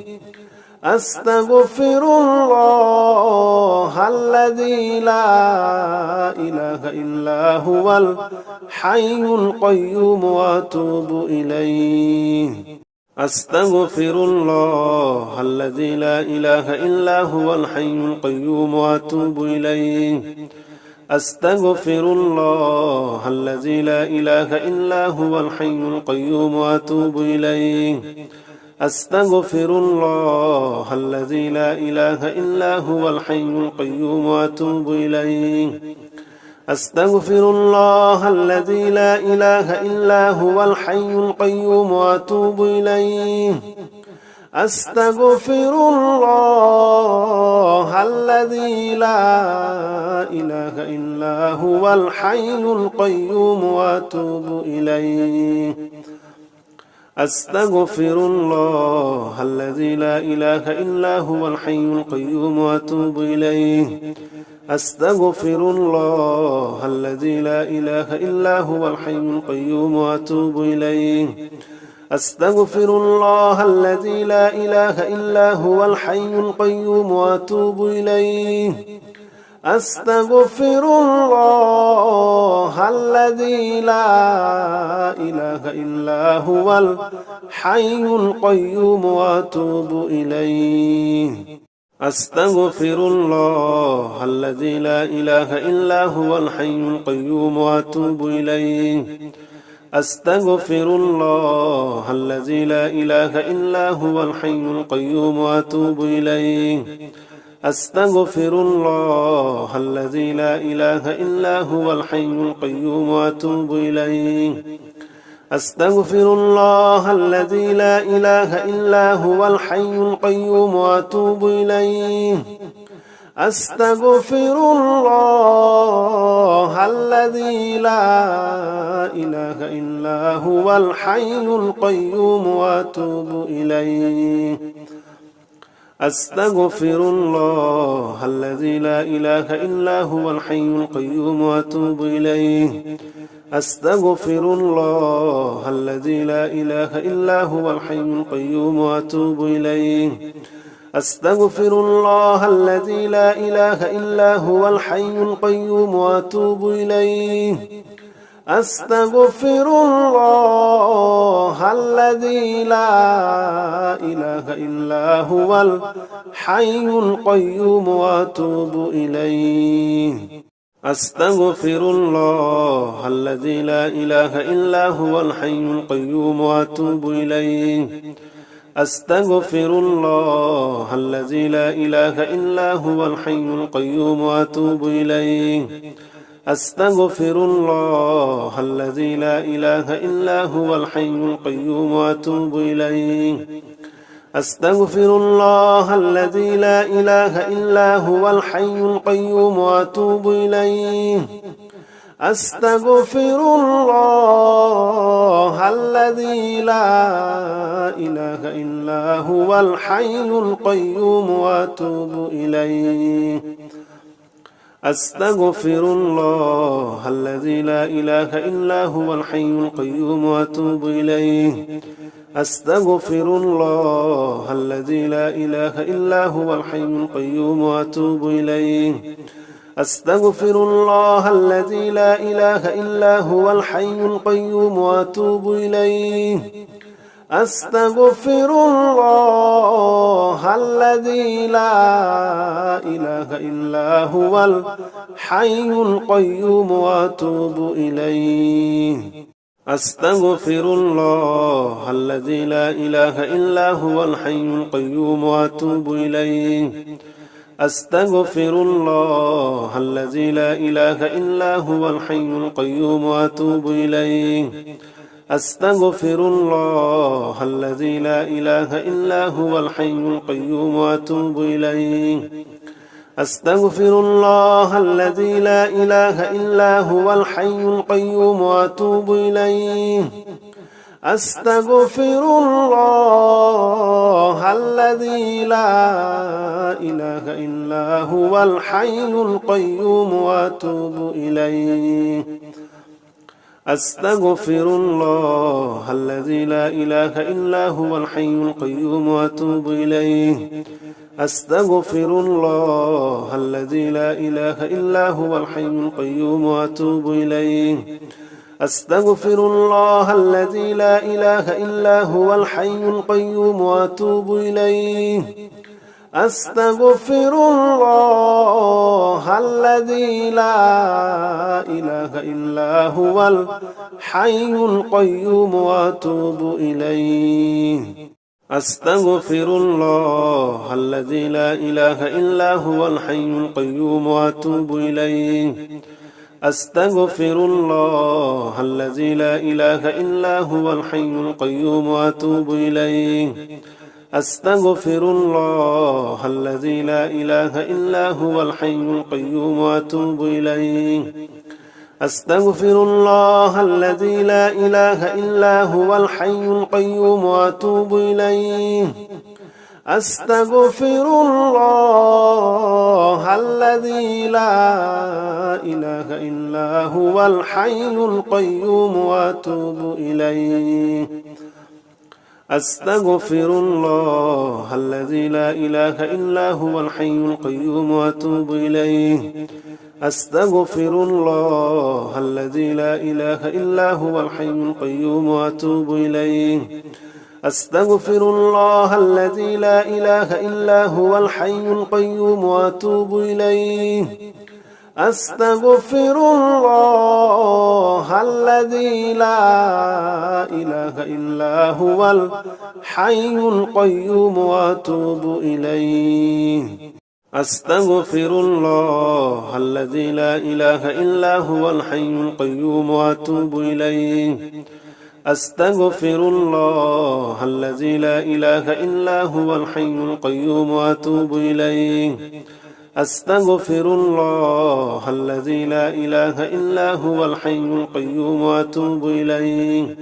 أستغفر الله الذي لا إله إلا هو الحي القيوم وأتوب إليه أستغفر الله الذي لا إله إلا هو الحي القيوم وأتوب إليه أستغفر الله الذي لا إله إلا هو الحي القيوم وأتوب إليه أستغفر الله الذي لا إله إلا هو الحي القيوم وأتوب إليه أستغفر الله الذي لا إله إلا هو الحي القيوم وأتوب إليه أستغفر الله الذي لا إله إلا هو الحي القيوم وأتوب إليه أستغفر الله الذي لا إله إلا هو الحي القيوم وأتوب إليه أستغفر الله الذي لا إله إلا هو الحي القيوم وأتوب إليه أستغفر الله الذي لا إله إلا هو الحي القيوم وأتوب إليه أستغفر الله الذي لا إله إلا هو الحي القيوم وأتوب إليه أستغفر الله الذي لا إله إلا هو الحي القيوم وأتوب إليه أستغفر الله الذي لا إله إلا هو الحي القيوم وأتوب إليه أستغفر الله الذي لا إله إلا هو الحي القيوم وأتوب إليه أستغفر الله الذي لا إله إلا هو الحي القيوم وأتوب إليه أستغفر الله الذي لا إله إلا هو الحي القيوم وأتوب إليه أستغفر الله الذي لا إله إلا هو الحي القيوم وأتوب إليه أستغفر الله الذي لا إله إلا هو الحي القيوم وأتوب إليه أستغفر الله الذي لا إله إلا هو الحي القيوم وأتوب إليه أستغفر الله الذي لا إله إلا هو الحي القيوم وأتوب إليه أستغفر الله الذي لا إله إلا هو الحي القيوم وأتوب إليه أستغفر الله الذي لا إله إلا هو الحي القيوم وأتوب إليه أستغفر الله الذي لا إله إلا هو الحي القيوم وأتوب إليه أستغفر الله الذي لا إله إلا هو الحي القيوم وأتوب إليه أستغفر الله الذي لا إله إلا هو الحي القيوم وأتوب إليه أستغفر الله الذي لا إله إلا هو الحي القيوم وأتوب إليه أستغفر الله الذي لا إله إلا هو الحي القيوم وأتوب إليه أستغفر الله الذي لا إله إلا هو الحي القيوم وأتوب إليه أستغفر الله الذي لا إله إلا هو الحي القيوم وأتوب إليه أستغفر الله الذي لا إله إلا هو الحي القيوم وأتوب إليه أستغفر الله الذي لا إله إلا هو الحي القيوم وأتوب إليه أستغفر الله الذي لا إله إلا هو الحي القيوم وأتوب إليه أستغفر الله الذي لا إله إلا هو الحي القيوم وأتوب إليه أستغفر الله الذي لا إله إلا هو الحي القيوم وأتوب إليه أستغفر الله الذي لا إله إلا هو الحي القيوم وأتوب إليه أستغفر الله الذي لا إله إلا هو الحي القيوم وأتوب إليه أستغفر الله الذي لا إله إلا هو الحي القيوم وأتوب إليه أستغفر الله الذي لا إله إلا هو الحي القيوم وأتوب إليه أستغفر الله الذي لا إله إلا هو الحي القيوم وأتوب إليه أستغفر الله الذي لا إله إلا هو الحي القيوم وأتوب إليه أستغفر الله الذي لا إله إلا هو الحي القيوم وأتوب إليه أستغفر الله الذي لا إله إلا هو الحي القيوم وأتوب إليه أستغفر الله الذي لا إله إلا هو الحي القيوم وأتوب إليه أستغفر الله الذي لا إله إلا هو الحي القيوم وأتوب إليه أستغفر الله الذي لا إله إلا هو الحي القيوم وأتوب إليه أستغفر الله الذي لا إله إلا هو الحي القيوم وأتوب إليه أستغفر الله الذي لا إله إلا هو الحي القيوم وأتوب إليه أستغفر الله الذي لا إله إلا هو الحي القيوم وأتوب إليه أستغفر الله الذي لا إله إلا هو الحي القيوم وأتوب إليه أستغفر الله الذي لا إله إلا هو الحي القيوم وأتوب إليه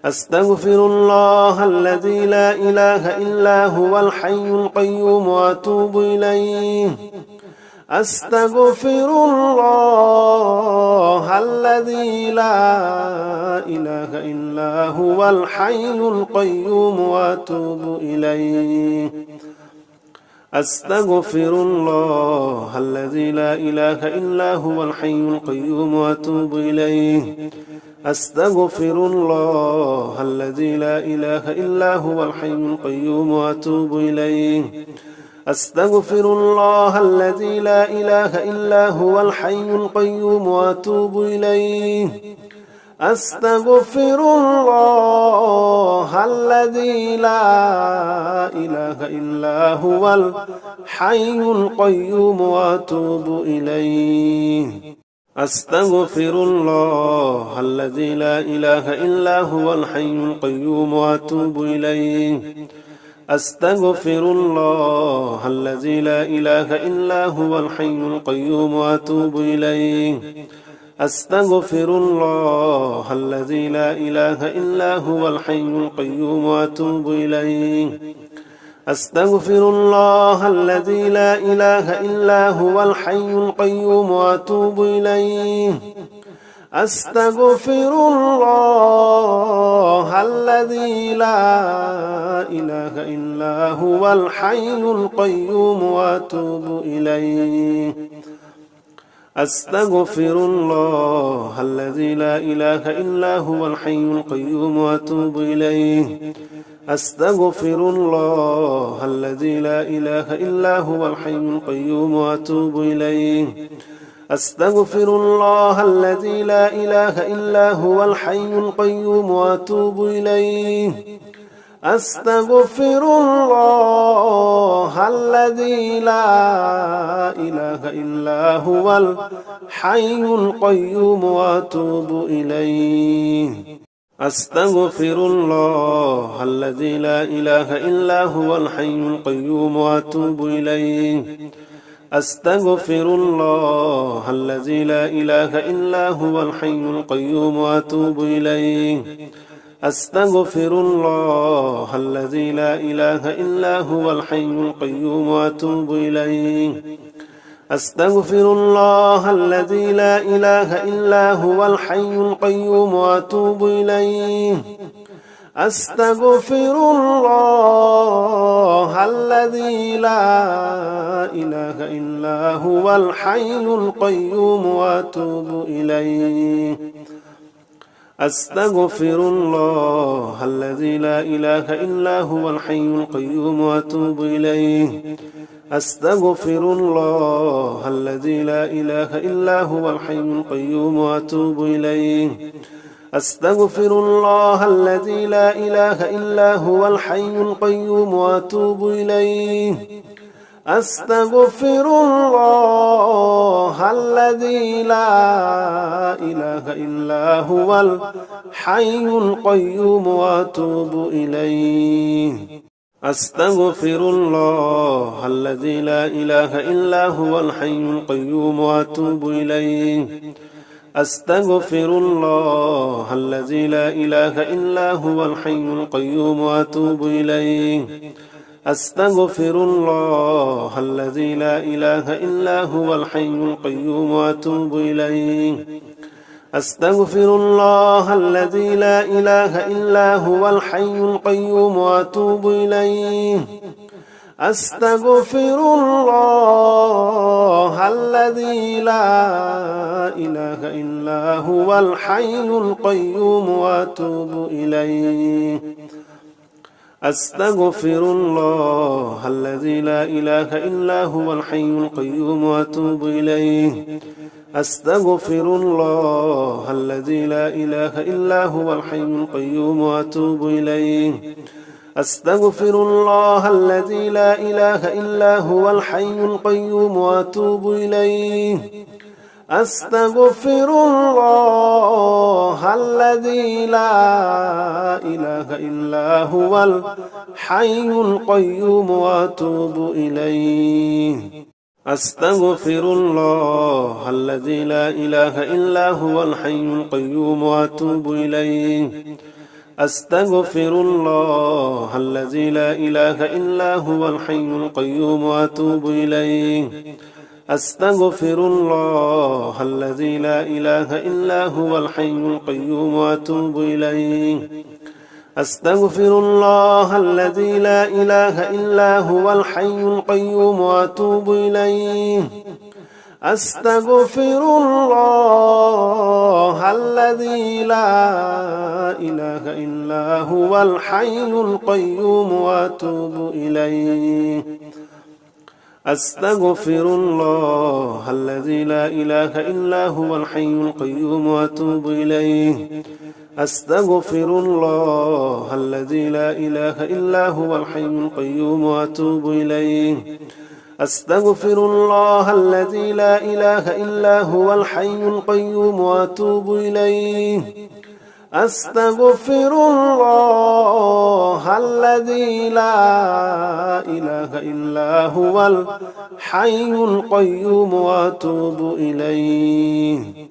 أستغفر الله الذي لا إله إلا هو الحي القيوم وأتوب إليه أستغفر الله الذي لا إله إلا هو الحي القيوم وأتوب إليه أستغفر الله الذي لا إله إلا هو الحي القيوم وأتوب إليه أستغفر الله الذي لا إله إلا هو الحي القيوم وأتوب إليه أستغفر الله الذي لا إله إلا هو الحي القيوم وأتوب إليه أستغفر الله الذي لا إله إلا هو الحي القيوم وأتوب إليه أستغفر الله الذي لا إله إلا هو الحي القيوم وأتوب إليه أستغفر الله الذي لا إله إلا هو الحي القيوم وأتوب إليه أستغفر الله الذي لا إله إلا هو الحي القيوم وأتوب إليه أستغفر الله الذي لا إله إلا هو الحي القيوم وأتوب إليه أستغفر الله الذي لا إله إلا هو الحي القيوم وأتوب إليه أستغفر الله الذي لا إله إلا هو الحي القيوم وأتوب إليه أستغفر الله الذي لا إله إلا هو الحي القيوم وأتوب إليه أستغفر الله الذي لا إله إلا هو الحي القيوم وأتوب إليه أستغفر الله الذي لا إله إلا هو الحي القيوم وأتوب إليه أستغفر الله الذي لا إله إلا هو الحي القيوم وأتوب إليه أستغفر الله الذي لا إله إلا هو الحي القيوم وأتوب إليه أستغفر الله الذي لا إله إلا هو الحي القيوم وأتوب إليه أستغفر الله الذي لا إله إلا هو الحي القيوم وأتوب إليه أستغفر الله الذي لا إله إلا هو الحي القيوم وأتوب إليه أستغفر الله الذي لا إله إلا هو الحي القيوم وأتوب إليه أستغفر الله الذي لا إله إلا هو الحي القيوم وأتوب إليه أستغفر الله الذي لا إله إلا هو الحي القيوم وأتوب إليه أستغفر الله الذي لا إله إلا هو الحي القيوم وأتوب إليه أستغفر الله الذي لا إله إلا هو الحي القيوم وأتوب إليه أستغفر الله الذي لا إله إلا هو الحي القيوم وأتوب إليه أستغفر الله الذي لا إله إلا هو الحي القيوم وأتوب إليه أستغفر الله الذي لا إله إلا هو الحي القيوم وأتوب إليه أستغفر الله الذي لا إله إلا هو الحي القيوم وأتوب إليه أستغفر الله الذي لا إله إلا هو الحي القيوم وأتوب إليه أستغفر الله الذي لا إله إلا هو الحي القيوم وأتوب إليه أستغفر الله الذي لا إله إلا هو الحي القيوم وأتوب إليه أستغفر الله الذي لا إله إلا هو الحي القيوم وأتوب إليه أستغفر الله الذي لا إله إلا هو الحي القيوم وأتوب إليه أستغفر الله الذي لا إله إلا هو الحي القيوم وأتوب إليه أستغفر الله الذي لا إله إلا هو الحي القيوم وأتوب إليه أستغفر الله الذي لا إله إلا هو الحي القيوم وأتوب إليه أستغفر الله الذي لا إله إلا هو الحي القيوم وأتوب إليه أستغفر الله الذي لا إله إلا هو الحي القيوم وأتوب إليه أستغفر الله الذي لا إله إلا هو الحي القيوم وأتوب إليه أستغفر الله الذي لا إله إلا هو الحي القيوم وأتوب إليه أستغفر الله الذي لا إله إلا هو الحي القيوم وأتوب إليه أستغفر الله الذي لا إله إلا هو الحي القيوم وأتوب إليه أستغفر الله الذي لا إله إلا هو الحي القيوم وأتوب إليه أستغفر الله الذي لا إله إلا هو الحي القيوم وأتوب إليه أستغفر الله الذي لا إله إلا هو الحي القيوم وأتوب إليه